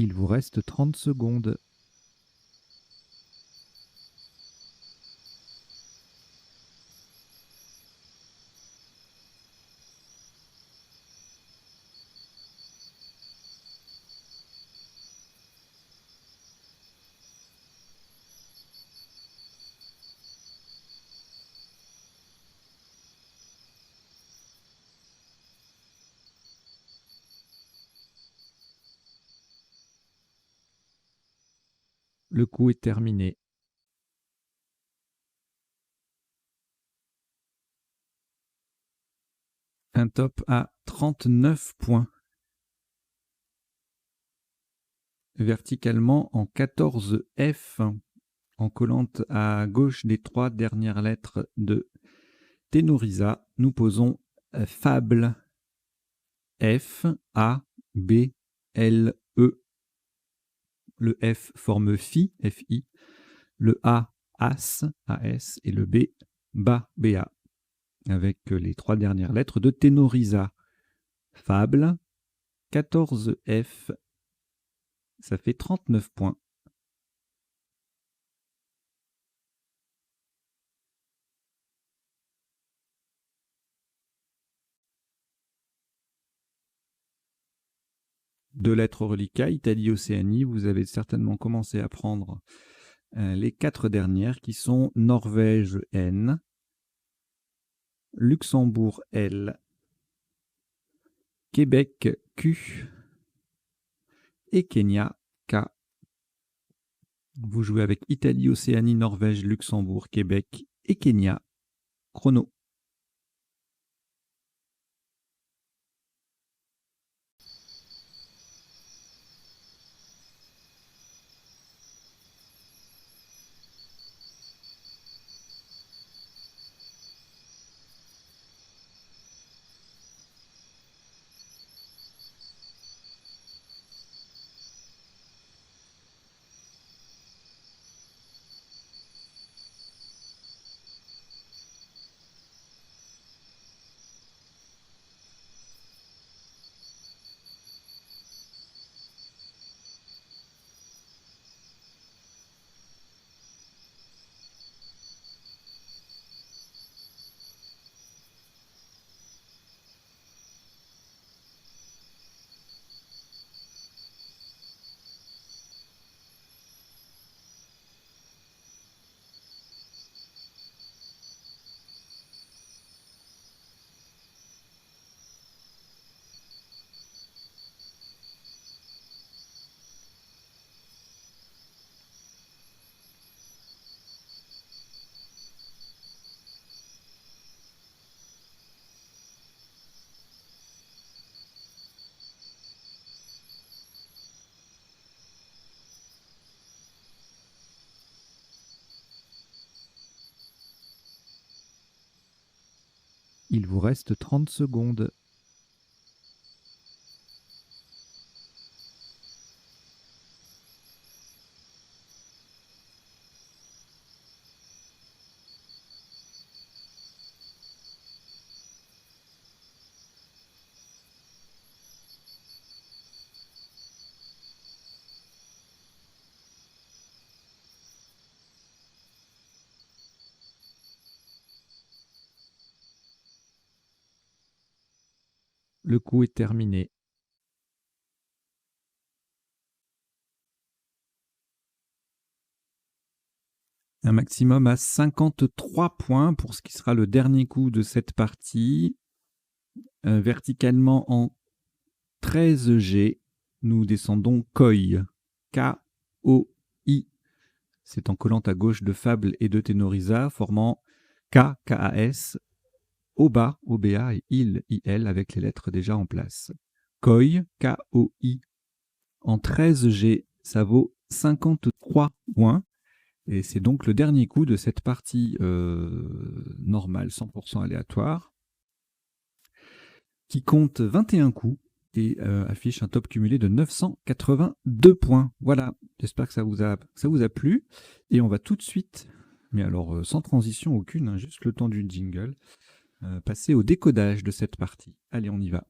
Il vous reste 30 secondes. Le coup est terminé. Un top à 39 points. Verticalement en 14 F, en collant à gauche des 3 dernières lettres de Ténorisa, nous posons Fable. F, A, B, L, E. Le F forme Fi, F-I. Le A, As, A-S. Et le B, Ba, B-A. Avec les 3 dernières lettres de Ténorisa. Fable, 14 F. Ça fait 39 points. Deux lettres reliquats, Italie, Océanie. Vous avez certainement commencé à prendre les 4 dernières qui sont Norvège, N, Luxembourg, L, Québec, Q et Kenya, K. Vous jouez avec Italie, Océanie, Norvège, Luxembourg, Québec et Kenya. Chrono. Il vous reste 30 secondes. Le coup est terminé. Un maximum à 53 points pour ce qui sera le dernier coup de cette partie. Verticalement en 13 G, nous descendons Koi. K-O-I. C'est en collant à gauche de Fable et de Ténorisa, formant K, K-A-S, Oba, O-B-A et Il, I-L avec les lettres déjà en place. Koi, K-O-I. En 13 G, ça vaut 53 points. Et c'est donc le dernier coup de cette partie normale, 100% aléatoire, qui compte 21 coups et affiche un top cumulé de 982 points. Voilà, j'espère que ça vous a plu. Et on va tout de suite, mais alors sans transition aucune, hein, juste le temps du jingle, passer au décodage de cette partie. Allez, on y va.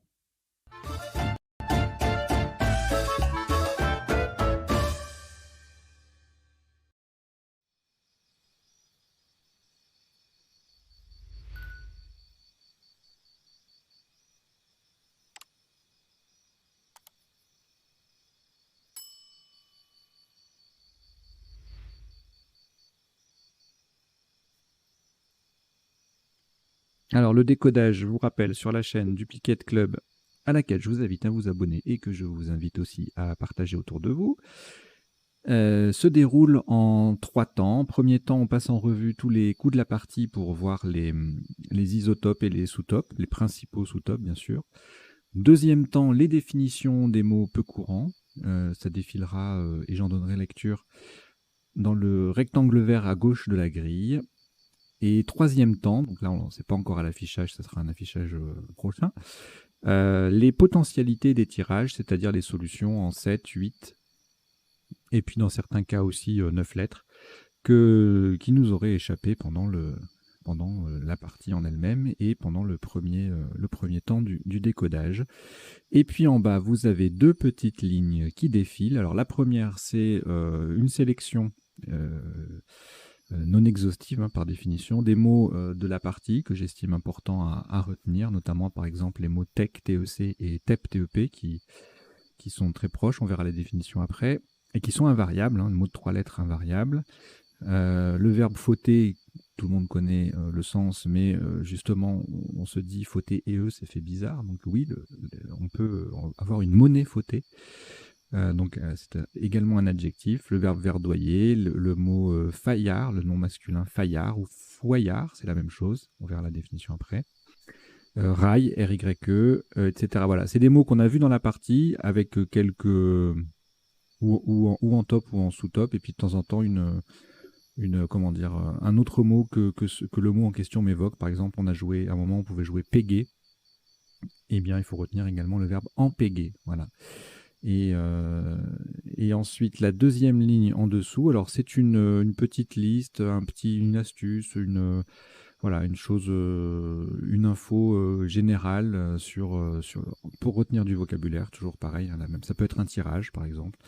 Alors, le décodage, je vous rappelle, sur la chaîne Duplicate Club, à laquelle je vous invite à vous abonner et que je vous invite aussi à partager autour de vous, se déroule en 3 temps. Premier temps, on passe en revue tous les coups de la partie pour voir les isotopes et les sous-topes, les principaux sous-topes, bien sûr. Deuxième temps, les définitions des mots peu courants. Ça défilera et j'en donnerai lecture dans le rectangle vert à gauche de la grille. Et troisième temps, donc là, c'est pas encore à l'affichage, ça sera un affichage prochain, les potentialités des tirages, c'est-à-dire les solutions en 7, 8, et puis dans certains cas aussi 9 lettres, qui nous auraient échappé pendant la partie en elle-même et pendant le premier temps du décodage. Et puis en bas, vous avez 2 petites lignes qui défilent. Alors la première, c'est une sélection non exhaustive, hein, par définition, des mots de la partie que j'estime important à retenir, notamment par exemple les mots tech, TEC et TEP, TEP qui sont très proches, on verra les définitions après, et qui sont invariables, hein, le mot de 3 lettres invariable. Le verbe fauter, tout le monde connaît le sens, mais justement, on se dit fauter et ça fait bizarre. Donc oui, on peut avoir une monnaie fautée. Donc c'est également un adjectif. Le verbe verdoyer, le mot faillard, le nom masculin faillard ou foyard, c'est la même chose. On verra la définition après. Rail, R-Y-E, etc. Voilà, c'est des mots qu'on a vus dans la partie avec quelques... ou en top ou en sous-top, et puis de temps en temps comment dire, un autre mot que le mot en question m'évoque. Par exemple, à un moment, on pouvait jouer péguer. Eh bien, il faut retenir également le verbe empéguer. Voilà. Et ensuite, la deuxième ligne en dessous, alors c'est une petite liste, une astuce, voilà, une info générale pour retenir du vocabulaire, toujours pareil, hein, ça peut être un tirage par exemple.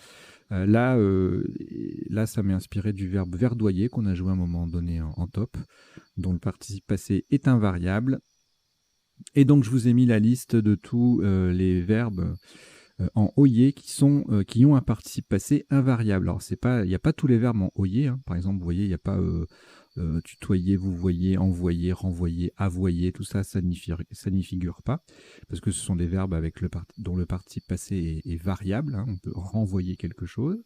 Là, ça m'est inspiré du verbe verdoyer qu'on a joué à un moment donné en top, dont le participe passé est invariable. Et donc je vous ai mis la liste de tous les verbes en oyé qui ont un participe passé invariable. Alors il n'y a pas tous les verbes en oyé, hein. Par exemple, vous voyez, il n'y a pas tutoyer, vous voyez, envoyer, renvoyer, avoyer, tout ça, ça n'y figure pas, parce que ce sont des verbes dont le participe passé est variable, hein. On peut renvoyer quelque chose.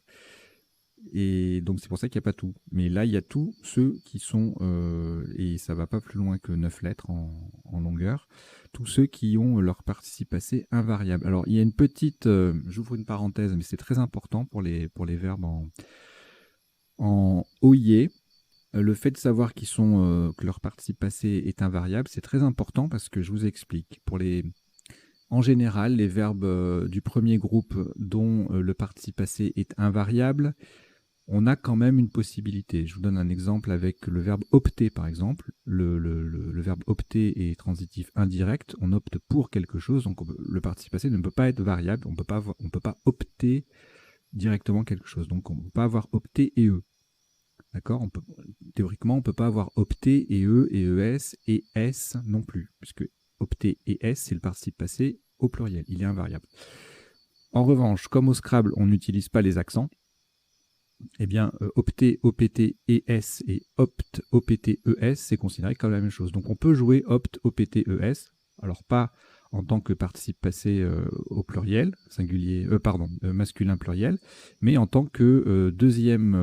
Et donc c'est pour ça qu'il n'y a pas tout. Mais là, il y a tous ceux qui sont, et ça va pas plus loin que 9 lettres en longueur, tous ceux qui ont leur participe passé invariable. Alors il y a une petite, j'ouvre une parenthèse, mais c'est très important pour les verbes en OIE. Le fait de savoir que leur participe passé est invariable, c'est très important parce que je vous explique. En général, les verbes du premier groupe dont le participe passé est invariable, on a quand même une possibilité. Je vous donne un exemple avec le verbe opter, par exemple. Le verbe opter est transitif indirect. On opte pour quelque chose, donc le participe passé ne peut pas être variable. On ne peut pas opter directement quelque chose. Donc on ne peut pas avoir opté et eux. D'accord ? Théoriquement, on ne peut pas avoir opté et ES et S non plus, puisque opter et S, c'est le participe passé au pluriel. Il est invariable. En revanche, comme au Scrabble, on n'utilise pas les accents, eh bien, opter, OPT, ES et opt, OPT, ES, c'est considéré comme la même chose. Donc on peut jouer opt, OPT, ES, alors pas en tant que participe passé au pluriel, masculin pluriel, mais en tant que deuxième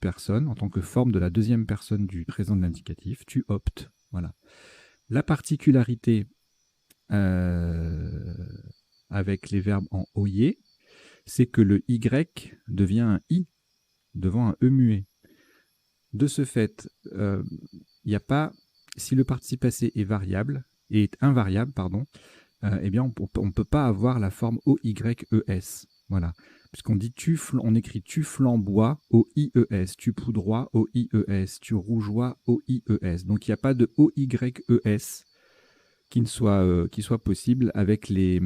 personne, en tant que forme de la deuxième personne du présent de l'indicatif, tu optes. Voilà. La particularité avec les verbes en OIE, c'est que le Y devient un I devant un E muet. De ce fait, si le participe passé est invariable, eh bien on ne peut pas avoir la forme OYES. Voilà. Puisqu'on dit on écrit tu flamboies OIES, tu poudroies OIES, tu rougeoies OIES. Donc il n'y a pas de OYES qui soit possible avec les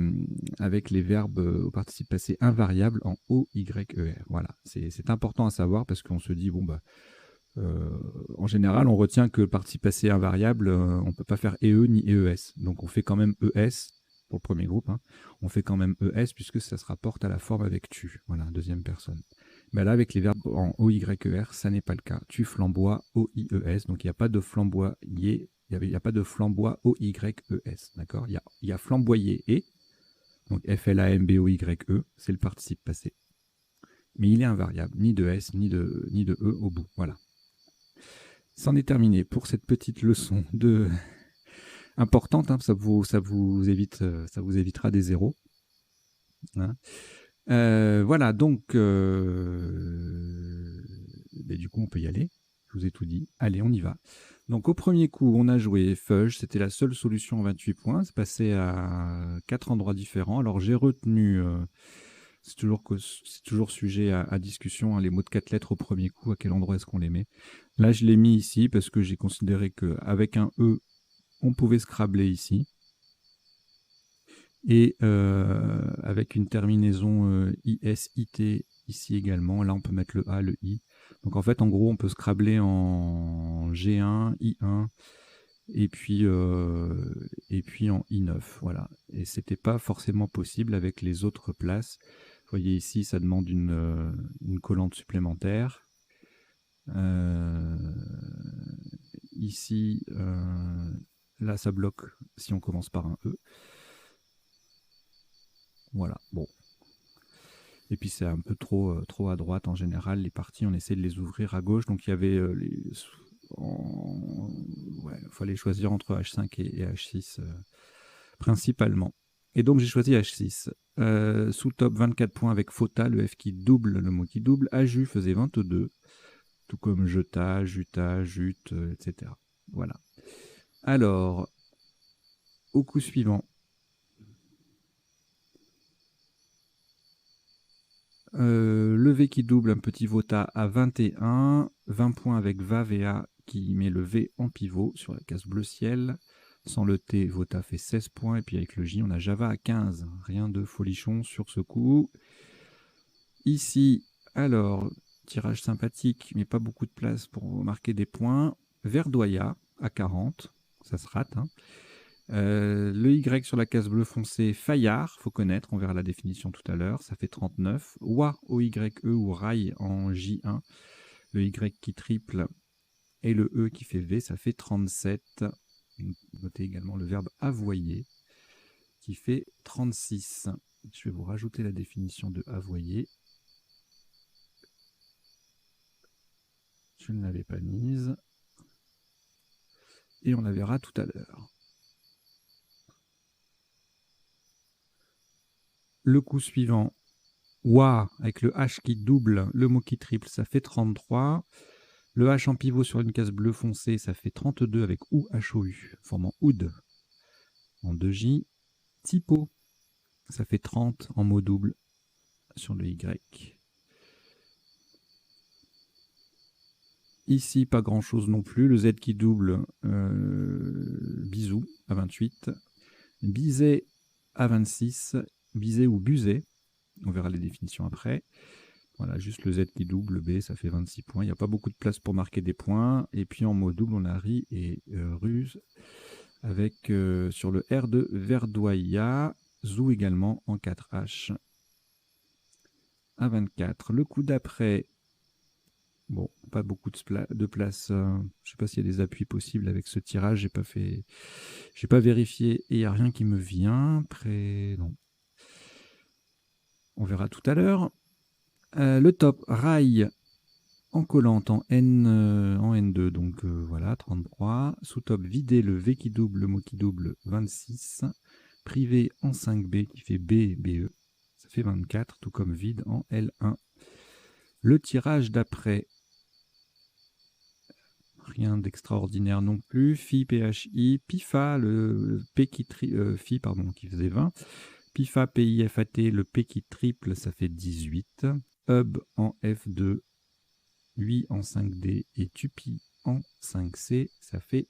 verbes au participe passé invariable en OYER. Voilà, c'est important à savoir parce qu'on se dit, en général, on retient que le participe passé invariable, on ne peut pas faire EE ni EES. Donc on fait quand même ES pour le premier groupe. Hein. On fait quand même ES puisque ça se rapporte à la forme avec tu. Voilà, deuxième personne. Mais là, avec les verbes en OYER, ça n'est pas le cas. Tu flamboies OIES, donc il n'y a pas de flamboyer Il n'y a pas de flamboie O-Y-E-S, d'accord? Il y a flamboyer et, donc F-L-A-M-B-O-Y-E, c'est le participe passé. Mais il est invariable, ni de S, ni de E au bout, voilà. C'en est terminé pour cette petite leçon importante, hein, ça vous évitera des zéros. Hein. Voilà, donc, du coup, on peut y aller. Je vous ai tout dit. Allez, on y va. Donc, au premier coup, on a joué Fudge. C'était la seule solution à 28 points. C'est passé à 4 endroits différents. Alors, j'ai retenu... c'est toujours sujet à discussion, hein, les mots de 4 lettres au premier coup, à quel endroit est-ce qu'on les met. Là, je l'ai mis ici parce que j'ai considéré qu'avec un E, on pouvait scrabler ici. Et avec une terminaison IS, IT ici également. Là, on peut mettre le A, le I. Donc en fait, en gros, on peut scrabler en G1, I1 et puis en I9. Voilà. Et c'était pas forcément possible avec les autres places. Vous voyez ici, ça demande une collante supplémentaire. Ici, là, ça bloque si on commence par un E. Voilà, bon. Et puis c'est un peu trop à droite en général. Les parties, on essaie de les ouvrir à gauche. Donc il y avait fallait choisir entre H5 et H6 principalement. Et donc j'ai choisi H6. Sous top 24 points avec Fota, le F qui double, le mot qui double. Aju faisait 22, tout comme Jeta, Juta, Jute, etc. Voilà. Alors, au coup suivant. Le V qui double un petit Vota à 21, 20 points avec Va VA qui met le V en pivot sur la case bleu ciel. Sans le T, Vota fait 16 points. Et puis avec le J, on a Java à 15. Rien de folichon sur ce coup. Ici, alors, tirage sympathique, mais pas beaucoup de place pour marquer des points. Verdoya à 40. Ça se rate, hein. Le Y sur la case bleu foncé, Fayard, faut connaître, on verra la définition tout à l'heure, ça fait 39. Wa, O-Y-E ou Rail en J1, le Y qui triple et le E qui fait V, ça fait 37. Notez également le verbe avoyer qui fait 36. Je vais vous rajouter la définition de avoyer. Je ne l'avais pas mise. Et on la verra tout à l'heure. Le coup suivant, Wa, avec le H qui double, le mot qui triple, ça fait 33. Le H en pivot sur une case bleu foncé, ça fait 32 avec OU, H-O-U, formant OUD en 2J. Typo, ça fait 30 en mot double sur le Y. Ici, pas grand chose non plus. Le Z qui double, bisou à 28. Bizet à 26. Bizet ou Buzet, on verra les définitions après. Voilà, juste le Z qui double, B, ça fait 26 points. Il n'y a pas beaucoup de place pour marquer des points. Et puis en mot double, on a Ri et Ruse. Avec sur le R de Verdoya, Zou également en 4H à 24. Le coup d'après, bon, pas beaucoup de place. Je ne sais pas s'il y a des appuis possibles avec ce tirage. J'ai pas vérifié et il n'y a rien qui me vient. Non. On verra tout à l'heure. Le top, Rail en collante en N2, donc voilà, 33. Sous top, vider le V qui double, le mot qui double, 26. Privé en 5B qui fait B, BE, ça fait 24, tout comme vide en L1. Le tirage d'après, rien d'extraordinaire non plus. Phi, PHI, PIFA, le P qui Phi, pardon, qui faisait 20. PIFA, PIFAT, le P qui triple, ça fait 18. Hub en F2, 8 en 5D et Tupi en 5C, ça fait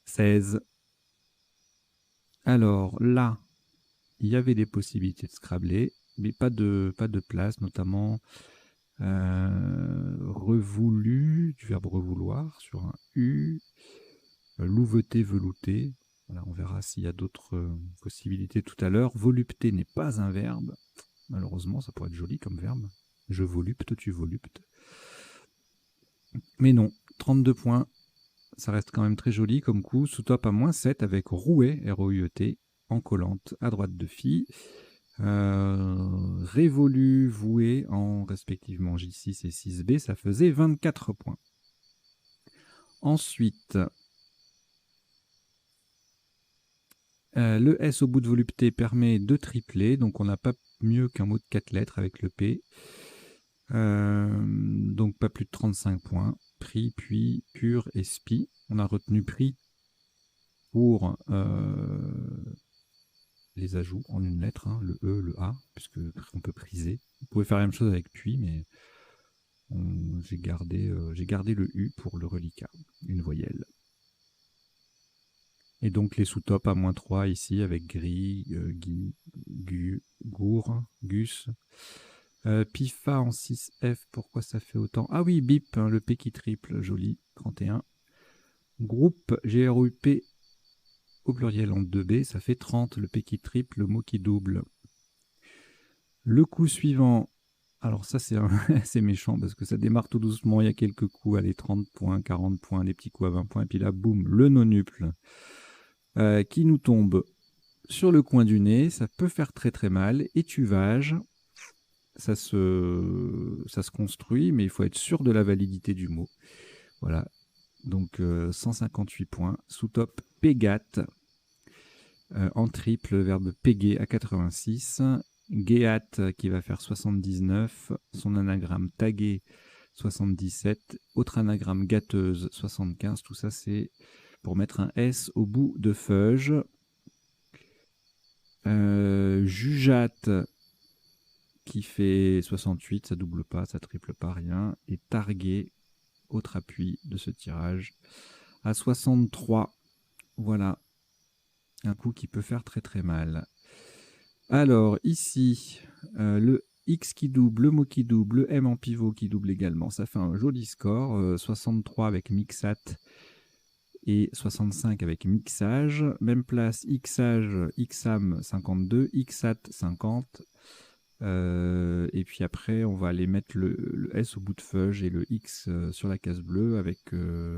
16. Alors là, il y avait des possibilités de scrabler, mais pas de place, notamment revoulu, du verbe revouloir, sur un U, louveté, velouté. Voilà, on verra s'il y a d'autres possibilités tout à l'heure. Volupté n'est pas un verbe, malheureusement, ça pourrait être joli comme verbe. Je volupte, tu voluptes. Mais non, 32 points, ça reste quand même très joli comme coup. Sous-top à -7 avec rouet, R-O-U-E-T, en collante à droite de Phi. Révolu, voué en respectivement J6 et 6B, ça faisait 24 points. Ensuite, le S au bout de volupté permet de tripler, donc on n'a pas mieux qu'un mot de 4 lettres avec le P. Donc pas plus de 35 points. Prix, puis, pur et spi. On a retenu prix pour les ajouts en une lettre, hein, le E, le A, puisque on peut priser. Vous pouvez faire la même chose avec puis, mais j'ai gardé le U pour le reliquat, une voyelle. Et donc les sous-tops à -3 ici avec gris, gui, gu, gour, gus. Pifa en 6F, pourquoi ça fait autant? Ah oui, bip, hein, le P qui triple, joli, 31. Groupe GRUP au pluriel en 2B, ça fait 30, le P qui triple, le mot qui double. Le coup suivant, alors ça c'est méchant parce que ça démarre tout doucement, il y a quelques coups, allez, 30 points, 40 points, des petits coups à 20 points, et puis là, boum, le nonuple qui nous tombe sur le coin du nez, ça peut faire très très mal, étuvage, ça se construit, mais il faut être sûr de la validité du mot. Voilà, donc 158 points, sous-top pégate, en triple, verbe péguer à 86, Géat qui va faire 79, son anagramme tagué 77, autre anagramme gâteuse 75, tout ça c'est pour mettre un S au bout de feuge. Jugeat qui fait 68, ça double pas, ça triple pas, rien. Et targué, autre appui de ce tirage, à 63. Voilà, un coup qui peut faire très très mal. Alors ici, le X qui double, le mot qui double, le M en pivot qui double également, ça fait un joli score, 63 avec mixat et 65 avec mixage. Même place, xage, xam 52, xat 50. Et puis après, on va aller mettre le S au bout de feuge et le X sur la case bleue avec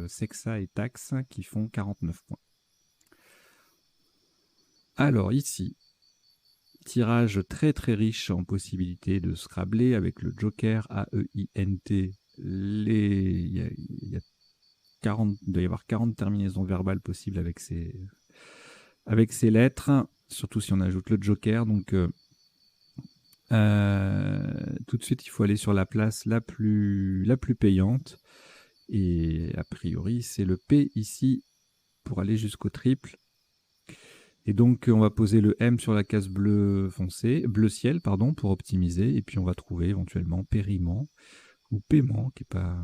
sexa et tax qui font 49 points. Alors ici, tirage très très riche en possibilités de scrabler avec le joker AEINT. Il doit y avoir 40 terminaisons verbales possibles avec ces lettres, surtout si on ajoute le joker. Donc tout de suite, il faut aller sur la place la plus payante. Et a priori, c'est le P ici pour aller jusqu'au triple. Et donc, on va poser le M sur la case bleu foncé, bleu ciel, pardon, pour optimiser. Et puis, on va trouver éventuellement paiement ou paiement, qui est pas...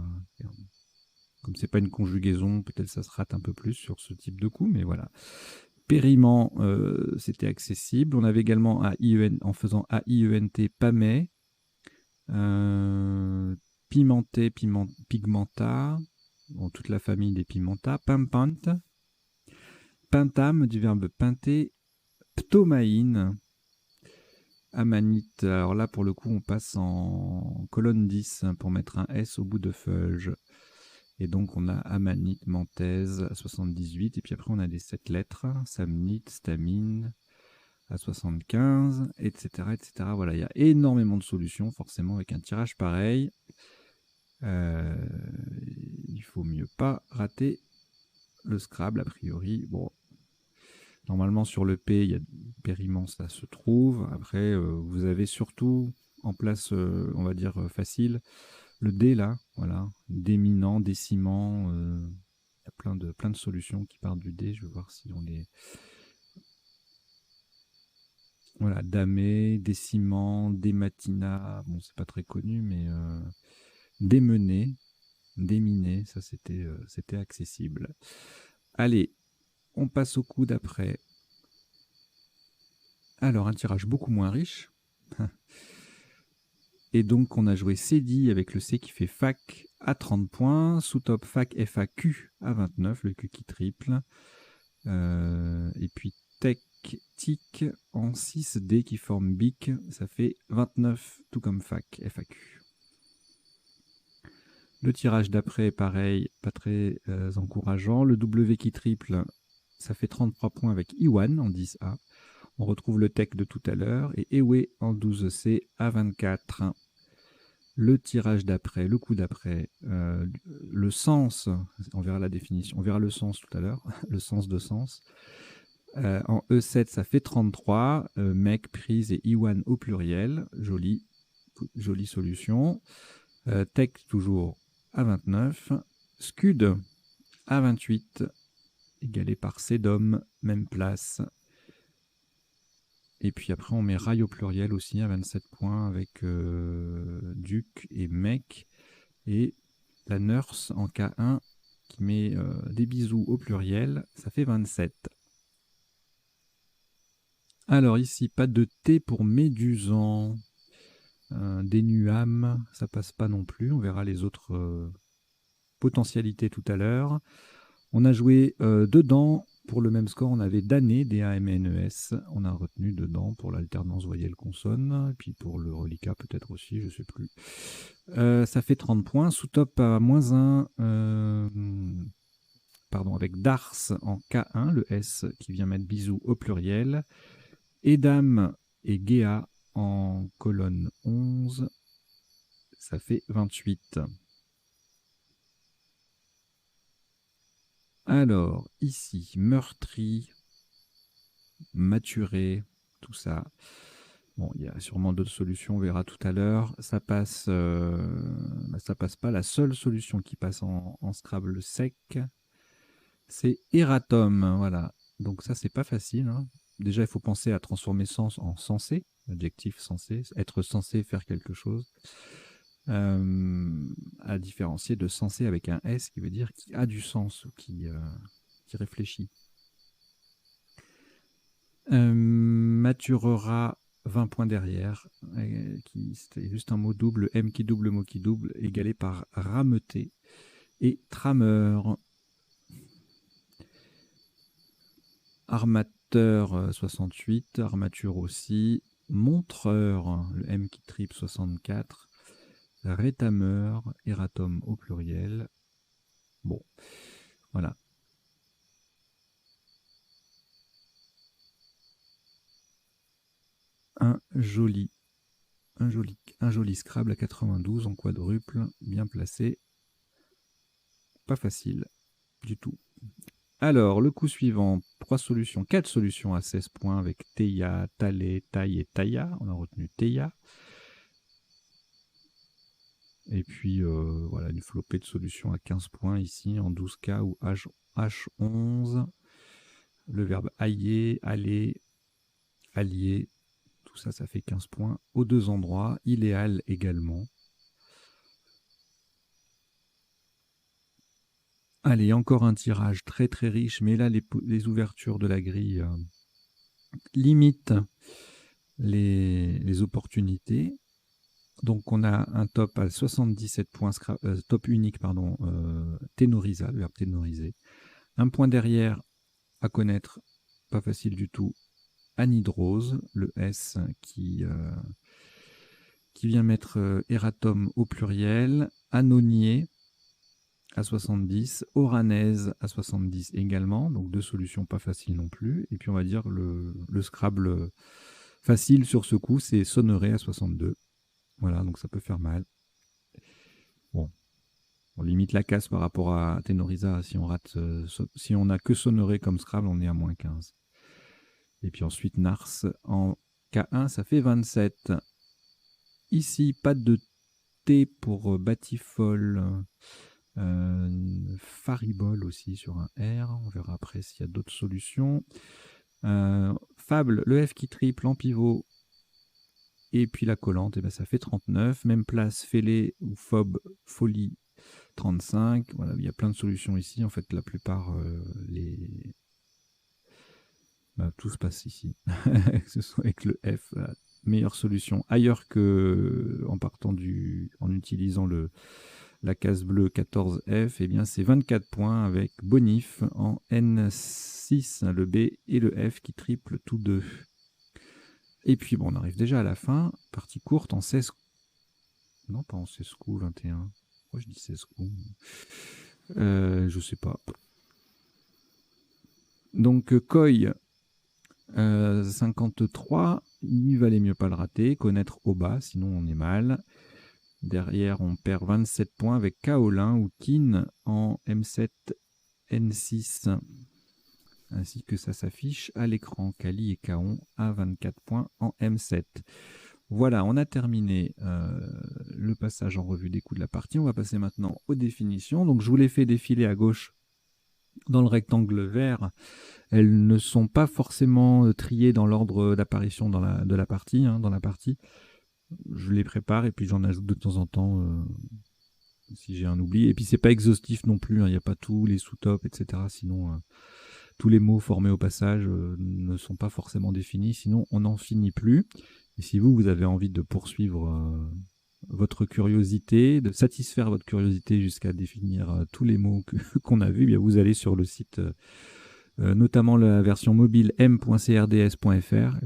Comme c'est pas une conjugaison, peut-être ça se rate un peu plus sur ce type de coup, mais voilà. Paiement, c'était accessible. On avait également en faisant AIENT, PAMET. Pimenté, pigmenta, bon, toute la famille des pimenta, pimpant, pintam du verbe pinter, ptomaïne, amanite. Alors là, pour le coup, on passe en colonne 10 pour mettre un S au bout de feuge. Et donc, on a amanite, mantaise à 78. Et puis après, on a des 7 lettres, samnite, stamine à 75, etc., etc. Voilà, il y a énormément de solutions, forcément, avec un tirage pareil. Il faut mieux pas rater le Scrabble, a priori. Bon, normalement, sur le P, il y a périment, ça se trouve. Après, vous avez surtout en place, on va dire, facile, le D, là, voilà. Déminant, décimant, il y a plein de solutions qui partent du D. Je vais voir si on les... Voilà, damé, décimant, dématina, bon, c'est pas très connu, mais démené, déminé, ça c'était accessible. Allez, on passe au coup d'après. Alors, un tirage beaucoup moins riche. Et donc, on a joué Cédi avec le C qui fait fac à 30 points. Sous-top fac FAQ à 29, le Q qui triple. Et puis Tech Tic en 6D qui forme BIC, ça fait 29, tout comme fac FAQ. Le tirage d'après, pareil, pas très encourageant. Le W qui triple, ça fait 33 points avec Iwan en 10A. On retrouve le tech de tout à l'heure et Ewe en 12C à 24. Le tirage d'après, le coup d'après, le sens, on verra la définition, on verra le sens tout à l'heure, le sens de sens. En E7, ça fait 33. Mec, prise et Iwan au pluriel. Jolie solution. Tech toujours à 29. Scud à 28. Égalé par Sedom, même place. Et puis après, on met rail au pluriel aussi à 27 points avec Duc et Mec. Et la Nurse en K1 qui met des bisous au pluriel, ça fait 27. Alors ici, pas de T pour Médusan. Dénuam, ça passe pas non plus. On verra les autres potentialités tout à l'heure. On a joué dedans. Pour le même score, on avait Dané, D-A-M-N-E-S. On a retenu dedans pour l'alternance voyelle-consonne. Et puis pour le reliquat peut-être aussi, je sais plus. Ça fait 30 points. Sous-top à -1. Pardon, avec Dars en K1, le S qui vient mettre bisous au pluriel. Edam et Géa en colonne 11. Ça fait 28. Alors, ici, meurtri, maturé, tout ça. Bon, il y a sûrement d'autres solutions, on verra tout à l'heure. Ça passe pas. La seule solution qui passe en Scrabble sec, c'est Eratom. Voilà. Donc ça, c'est pas facile. Hein. Déjà, il faut penser à transformer sens en censé. Adjectif censé, être censé faire quelque chose. À différencier de censé avec un S qui veut dire qui a du sens ou qui réfléchit. Maturera 20 points derrière, c'était juste un mot double, M qui double, mot qui double, égalé par rameuter et trameur. Armateur 68, armature aussi, montreur, le M qui triple 64, rétameur, erratum au pluriel. Bon, voilà. Un joli Scrabble à 92 en quadruple, bien placé. Pas facile du tout. Alors, le coup suivant, 4 solutions à 16 points avec Teia, Talé, Taille et Taïa. On a retenu Teia. Et puis, voilà, une flopée de solutions à 15 points ici, en 12K ou H11. Le verbe ailler, aller, allier, tout ça, ça fait 15 points aux deux endroits. Idéal également. Allez, encore un tirage très très riche, mais là, les ouvertures de la grille limitent les opportunités. Donc, on a un top à 77 points, top unique, pardon, ténorisa, le verbe ténoriser. Un point derrière à connaître, pas facile du tout, anhydrose, le S qui vient mettre erratum au pluriel, anonier à 70, oranaise à 70 également, donc deux solutions pas faciles non plus. Et puis on va dire le Scrabble facile sur ce coup, c'est sonnerie à 62. Voilà, donc ça peut faire mal. Bon, on limite la casse par rapport à Tenorisa. Si on rate, si on n'a que sonnerie comme Scrabble, on est à -15. Et puis ensuite Nars en K1, ça fait 27. Ici, pas de T pour Batifol. Faribol aussi sur un R. On verra après s'il y a d'autres solutions. Fable, le F qui triple en pivot. Et puis la collante, et ben ça fait 39. Même place, Fêlé ou Phobe, Folie, 35. Voilà, il y a plein de solutions ici. En fait, la plupart, tout se passe ici. Avec le F, la meilleure solution. Ailleurs que en en utilisant la case bleue 14F, eh bien c'est 24 points avec bonif en N6, le B et le F qui triplent tous deux. Et puis bon, on arrive déjà à la fin, partie courte en 16... Non, pas en 16 coups, 21. Pourquoi je dis 16 coups? Je sais pas. Donc, Koi, 53. Il valait mieux pas le rater. Connaître au bas, sinon on est mal. Derrière, on perd 27 points avec Kaolin ou Kin en M7, N6. Ainsi que ça s'affiche à l'écran. Kali et Kaon à 24 points en M7. Voilà, on a terminé le passage en revue des coups de la partie. On va passer maintenant aux définitions. Donc, je vous les fais défiler à gauche dans le rectangle vert. Elles ne sont pas forcément triées dans l'ordre d'apparition de la partie, dans la partie. Je les prépare et puis j'en ajoute de temps en temps si j'ai un oubli. Et puis, c'est pas exhaustif non plus. Il n'y a pas tous les sous-tops, etc. Sinon, tous les mots formés au passage ne sont pas forcément définis. Sinon, on n'en finit plus. Et si vous avez envie de poursuivre votre curiosité, de satisfaire votre curiosité jusqu'à définir tous les mots qu'on a vus, bien vous allez sur le site, notamment la version mobile m.crds.fr.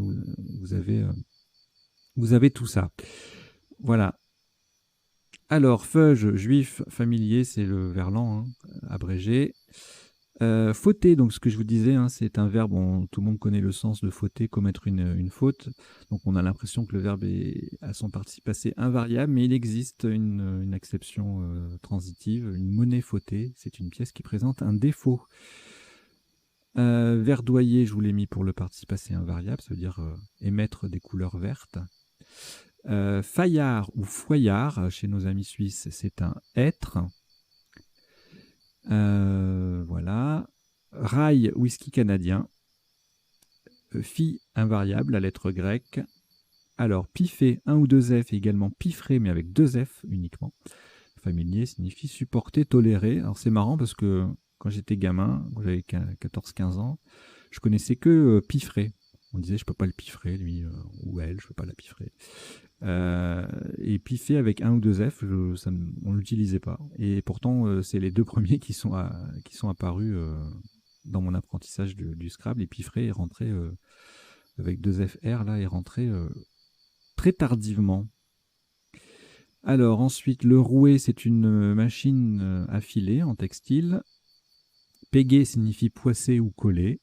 Vous avez tout ça. Voilà. Alors, feuge, juif, familier, c'est le verlan, abrégé. Fauter, donc ce que je vous disais, c'est un verbe, tout le monde connaît le sens de fauter, commettre une faute. Donc on a l'impression que le verbe est à son participe passé invariable, mais il existe une exception transitive, une monnaie fautée. C'est une pièce qui présente un défaut. Verdoyer, je vous l'ai mis pour le participe passé invariable, ça veut dire émettre des couleurs vertes. Faillard ou foyard, chez nos amis suisses, c'est un être. Voilà. Rail, whisky canadien. Phi, invariable, la lettre grecque. Alors, piffé, 1 ou 2 F, également piffré, mais avec 2 F uniquement. Familier signifie supporter, tolérer. Alors, c'est marrant parce que quand j'étais gamin, quand j'avais 14-15 ans, je connaissais que piffré. On disait, je peux pas le piffrer, lui, ou elle, je peux pas la piffrer. Et piffé avec 1 ou 2 F, on ne l'utilisait pas. Et pourtant, c'est les deux premiers qui sont apparus dans mon apprentissage du Scrabble. Et piffré est rentré avec 2 FR, là, est rentré très tardivement. Alors ensuite, le rouet, c'est une machine à filer en textile. Pégué signifie poisser ou coller.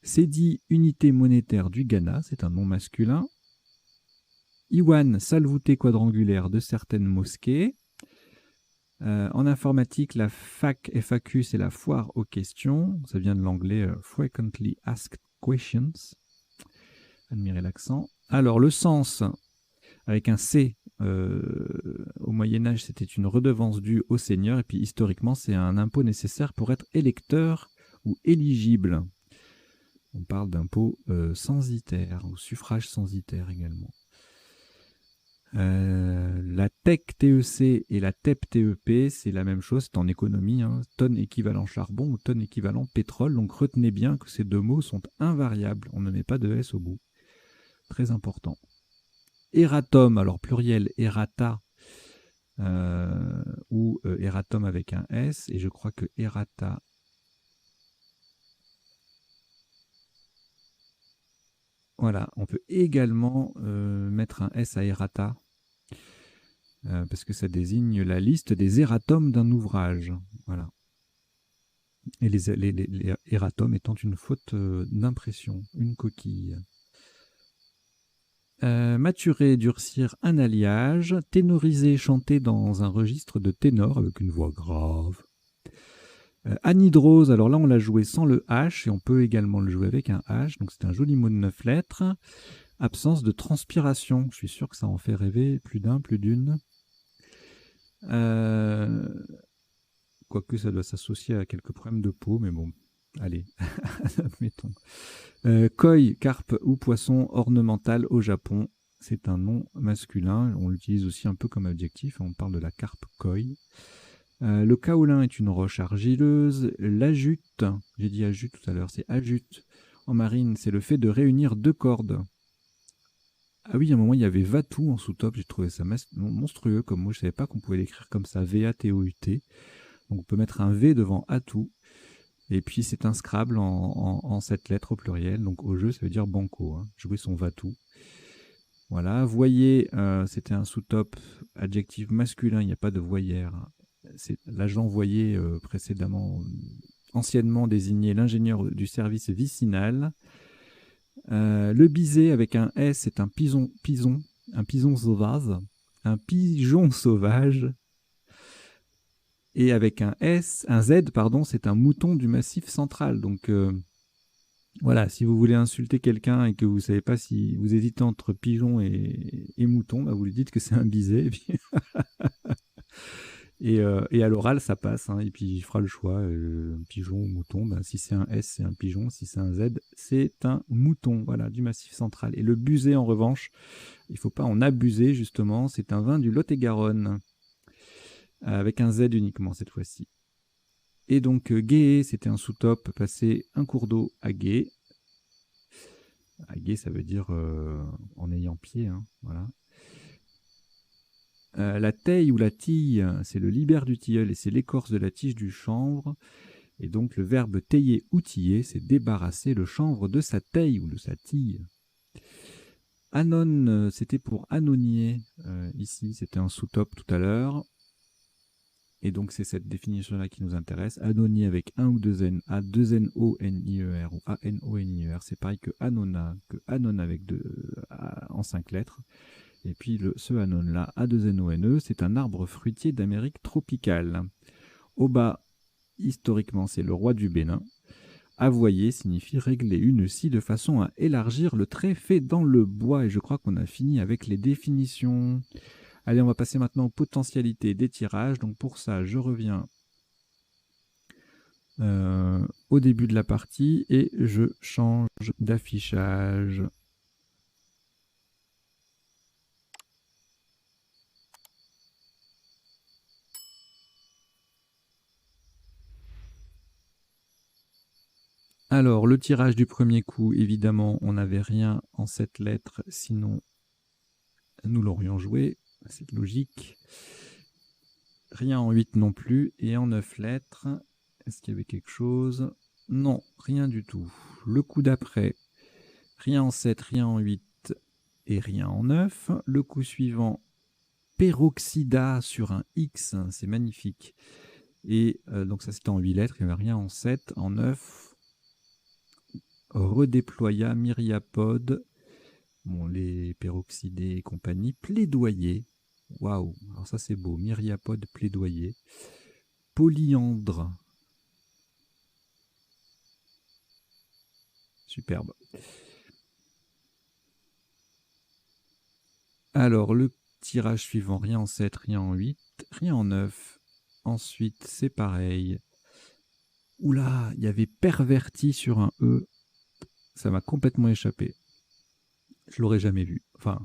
Cédi, unité monétaire du Ghana, c'est un nom masculin. Iwan, salle voûtée quadrangulaire de certaines mosquées. En informatique, la FAQ, c'est la foire aux questions. Ça vient de l'anglais Frequently Asked Questions. Admirez l'accent. Alors, le sens, avec un C, au Moyen-Âge, c'était une redevance due au seigneur. Et puis, historiquement, c'est un impôt nécessaire pour être électeur ou éligible. On parle d'impôt censitaire, ou suffrage censitaire également. La TEC TEC et la TEP TEP, c'est la même chose, c'est en économie, tonne équivalent charbon ou tonne équivalent pétrole. Donc retenez bien que ces deux mots sont invariables, on ne met pas de S au bout. Très important. Eratom, alors pluriel errata ou eratom avec un S, et je crois que errata. Voilà, on peut également mettre un S à errata. Parce que ça désigne la liste des erratums d'un ouvrage. Voilà. Et les erratums étant une faute d'impression, une coquille. Maturer, durcir un alliage. Ténoriser, chanter dans un registre de ténor avec une voix grave. Anhydrose, alors là on l'a joué sans le H et on peut également le jouer avec un H. Donc c'est un joli mot de 9 lettres. Absence de transpiration. Je suis sûr que ça en fait rêver plus d'un, plus d'une. Quoique ça doit s'associer à quelques problèmes de peau, mais bon, allez, admettons. Koi, carpe ou poisson ornemental au Japon, c'est un nom masculin. On l'utilise aussi un peu comme adjectif, on parle de la carpe koi. Le kaolin est une roche argileuse. L'ajute, j'ai dit ajute tout à l'heure, c'est ajute. En marine, c'est le fait de réunir deux cordes. Ah oui, à un moment, il y avait Vatou en sous-top. J'ai trouvé ça monstrueux comme mot. Je ne savais pas qu'on pouvait l'écrire comme ça, V-A-T-O-U-T. Donc on peut mettre un V devant Atou. Et puis c'est un Scrabble en 7 lettres au pluriel. Donc au jeu, ça veut dire banco. Jouer son Vatou. Voilà. Voyer, c'était un sous-top adjectif masculin. Il n'y a pas de voyère c'est l'agent envoyé précédemment, anciennement désigné l'ingénieur du service vicinal. Le biset avec un S, c'est un un pigeon sauvage, un pigeon sauvage. Et avec un Z, pardon, c'est un mouton du Massif central. Donc voilà, si vous voulez insulter quelqu'un et que vous ne savez pas si vous hésitez entre pigeon et mouton, bah vous lui dites que c'est un biset. Et à l'oral, ça passe. Hein, et puis il fera le choix, pigeon ou mouton. Bah, si c'est un S, c'est un pigeon. Si c'est un Z, c'est un mouton. Voilà, du Massif central. Et le Buzet, en revanche, il ne faut pas en abuser, justement. C'est un vin du Lot-et-Garonne, avec un Z uniquement cette fois-ci. Et donc, Gué, c'était un sous-top, passer un cours d'eau à Gué. À Gué, ça veut dire en ayant pied. Hein, voilà. La teille ou la tille, c'est le libère du tilleul et c'est l'écorce de la tige du chanvre. Et donc le verbe tailler ou tiller, c'est débarrasser le chanvre de sa teille ou de sa tille. Anon, c'était pour anonier. Ici, c'était un sous-top tout à l'heure. Et donc c'est cette définition-là qui nous intéresse. Anonier avec un ou deux N, A-2-N-O-N-I-E-R ou A-N-O-N-I-E-R. C'est pareil que Anona, que Anon avec en 5 lettres. Et puis ce Anon-là, A2NONE, c'est un arbre fruitier d'Amérique tropicale. Au bas, historiquement, c'est le roi du Bénin. Avoyer signifie régler une scie de façon à élargir le trait fait dans le bois. Et je crois qu'on a fini avec les définitions. Allez, on va passer maintenant aux potentialités des tirages. Donc pour ça, je reviens au début de la partie et je change d'affichage. Alors, le tirage du premier coup, évidemment, on n'avait rien en 7 lettres, sinon nous l'aurions joué, c'est logique. Rien en 8 non plus, et en 9 lettres, est-ce qu'il y avait quelque chose? Non, rien du tout. Le coup d'après, rien en 7, rien en 8 et rien en 9. Le coup suivant, peroxyda sur un X, c'est magnifique. Et donc ça c'était en 8 lettres, il n'y avait rien en 7, en 9. Redéploya, myriapode, bon, les peroxydés et compagnie, plaidoyer, waouh, alors ça c'est beau, myriapode, plaidoyer, polyandre, superbe. Alors le tirage suivant, rien en 7, rien en 8, rien en 9, ensuite c'est pareil, oula, il y avait perverti sur un E, ça m'a complètement échappé. Je l'aurais jamais vu. Enfin,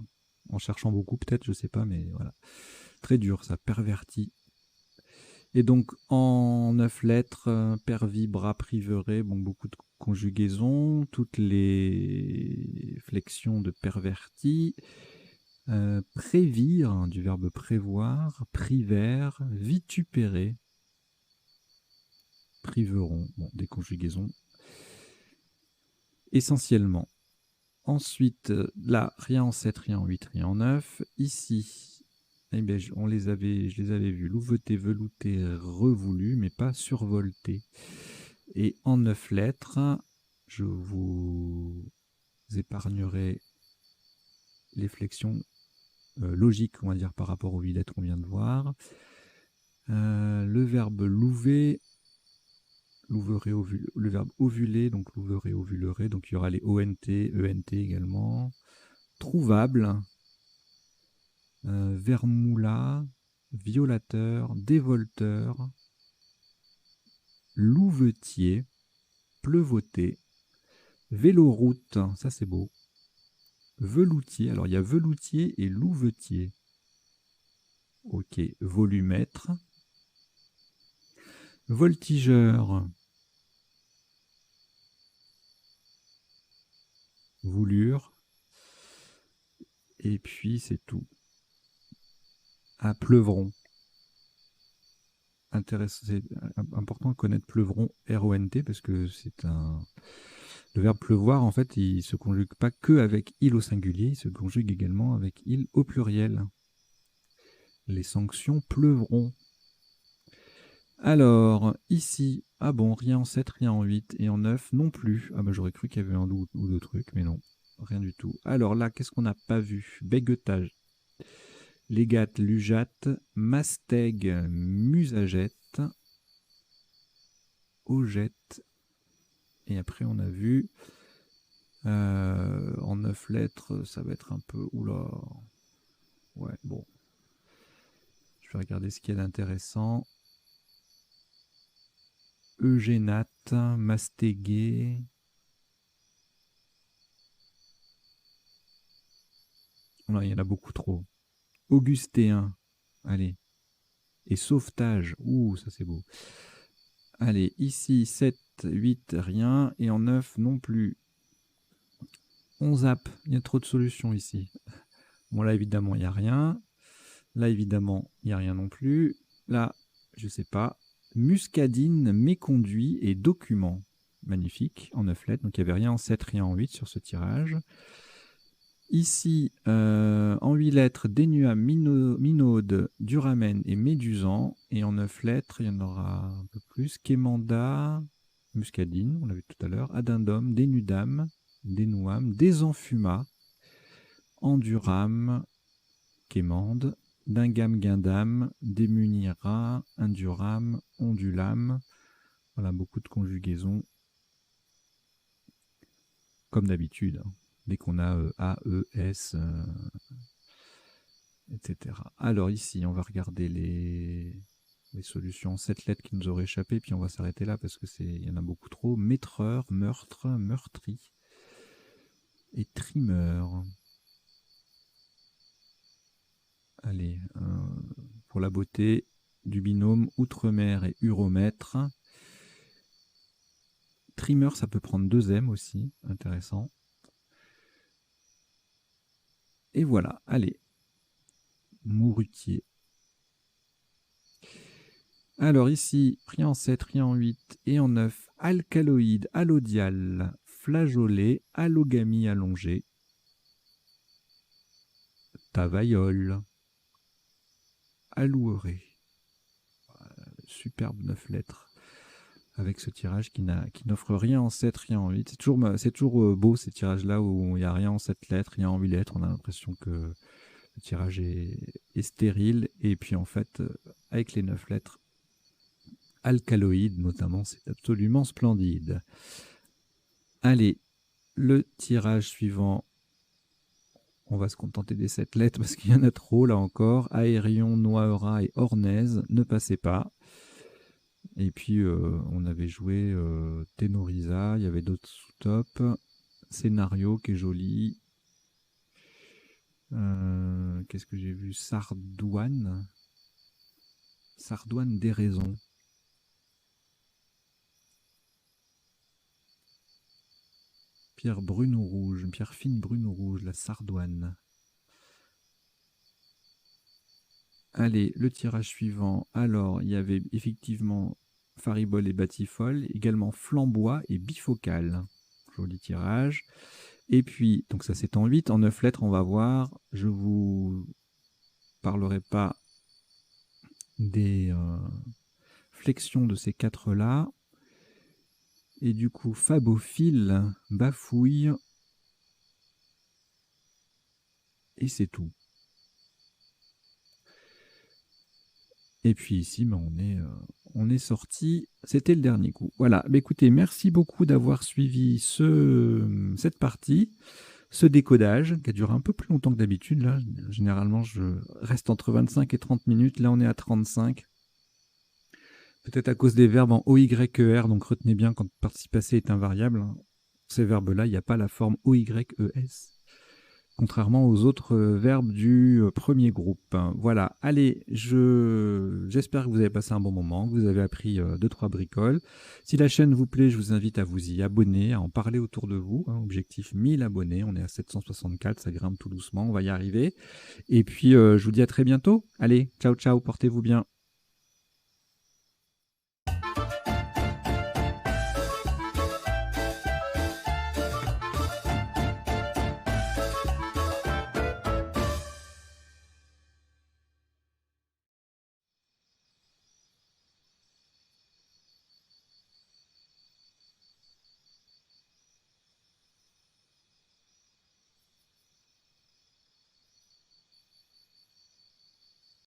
en cherchant beaucoup peut-être, je sais pas, mais voilà. Très dur, ça, perverti. Et donc, en 9 lettres, pervi, bras, priverait, bon, beaucoup de conjugaisons, toutes les flexions de perverti. Prévire, hein, du verbe prévoir, privère, vitupérer, priveron, bon, des conjugaisons. Essentiellement. Ensuite, là, rien en 7, rien en 8, rien en 9. Ici, eh bien, je les avais vus. Louveté, velouté, revoulu, mais pas survolté. Et en 9 lettres, je vous épargnerai les flexions logiques, on va dire, par rapport aux 8 lettres qu'on vient de voir. Le verbe louver, louverer, le verbe ovuler, donc louverer, ovulerer, donc il y aura les ONT, ENT également. Trouvable, vermoula, violateur, dévolteur, louvetier, pleuvoter, véloroute, ça c'est beau, veloutier, alors il y a veloutier et louvetier, ok, volumètre, voltigeur, voulure, et puis c'est tout. Ah, pleuvron. C'est important de connaître pleuvron, R-O-N-T, parce que c'est un... Le verbe pleuvoir, en fait, il ne se conjugue pas que avec il au singulier, il se conjugue également avec il au pluriel. Les sanctions pleuvront. Alors, ici, ah bon, rien en 7, rien en 8 et en 9 non plus. Ah bah j'aurais cru qu'il y avait un ou deux trucs, mais non, rien du tout. Alors là, qu'est-ce qu'on n'a pas vu? Béguetage, légate, lujate, mastègue, musagette, augette. Et après, on a vu en 9 lettres, ça va être un peu... Oula. Ouais, bon. Je vais regarder ce qu'il y a d'intéressant. Eugénate, mastégué. Non, il y en a beaucoup trop. Augustéen. Allez. Et sauvetage. Ouh, ça c'est beau. Allez, ici, 7, 8, rien. Et en 9, non plus. On zappe. Il y a trop de solutions ici. Bon, là, évidemment, il n'y a rien. Là, évidemment, il n'y a rien non plus. Là, je sais pas. Muscadine, méconduit et document. Magnifique, en 9 lettres. Donc, il n'y avait rien en 7, rien en 8 sur ce tirage. Ici, en 8 lettres, Dénua, Minaude, Duramen et Médusan. Et en 9 lettres, il y en aura un peu plus. Quémanda, Muscadine, on l'a vu tout à l'heure. Addendum, Dénudam, Dénouam, Désenfuma, Enduram, Quémande, Dingam, Guindam, Démunira, Induram, Ondulam. Voilà, beaucoup de conjugaisons. Comme d'habitude. Dès qu'on a A, E, S, etc. Alors ici, on va regarder les solutions 7 lettres qui nous auraient échappé, puis on va s'arrêter là parce que il y en a beaucoup trop. Maîtreur, meurtre, meurtri et trimeur. Allez, pour la beauté, du binôme Outremer et Uromètre. Trimeur, ça peut prendre 2 M aussi, intéressant. Et voilà, allez. Mourutier. Alors ici, rien en 7, rien en 8 et en 9, alcaloïde, allodial, flageolet, allogamie allongée, tavaillole, alloueré. Superbe 9 lettres avec ce tirage qui n'offre rien en 7, rien en 8. C'est toujours beau ces tirages-là où il n'y a rien en 7 lettres, rien en 8 lettres. On a l'impression que le tirage est stérile. Et puis en fait, avec les 9 lettres, alcaloïdes notamment, c'est absolument splendide. Allez, le tirage suivant, on va se contenter des 7 lettres parce qu'il y en a trop là encore. Aérion, Noaera et Ornaise, ne passez pas. Et puis on avait joué Ténorisa, il y avait d'autres sous-top. Scénario qui est joli. Qu'est-ce que j'ai vu? Sardoine. Sardoine des raisons. Pierre brune ou rouge, pierre fine brune ou rouge, la sardoine. Allez, le tirage suivant. Alors, il y avait effectivement Faribol et Batifol, également Flambois et Bifocal. Joli tirage. Et puis, donc ça c'est en 8, en 9 lettres, on va voir. Je vous parlerai pas des flexions de ces 4-là. Et du coup, Fabophile, Bafouille, et c'est tout. Et puis ici, ben, on est sorti. C'était le dernier coup. Voilà. Ben, écoutez, merci beaucoup d'avoir suivi cette partie, ce décodage qui a duré un peu plus longtemps que d'habitude. Là, généralement, je reste entre 25 et 30 minutes. Là, on est à 35. Peut-être à cause des verbes en OYER, donc retenez bien quand le participe passé est invariable. Ces verbes-là, il n'y a pas la forme OYES. Contrairement aux autres verbes du premier groupe. Voilà, allez, j'espère que vous avez passé un bon moment, que vous avez appris 2-3 bricoles. Si la chaîne vous plaît, je vous invite à vous y abonner, à en parler autour de vous. Objectif 1000 abonnés, on est à 764, ça grimpe tout doucement, on va y arriver. Et puis, je vous dis à très bientôt. Allez, ciao, ciao, portez-vous bien.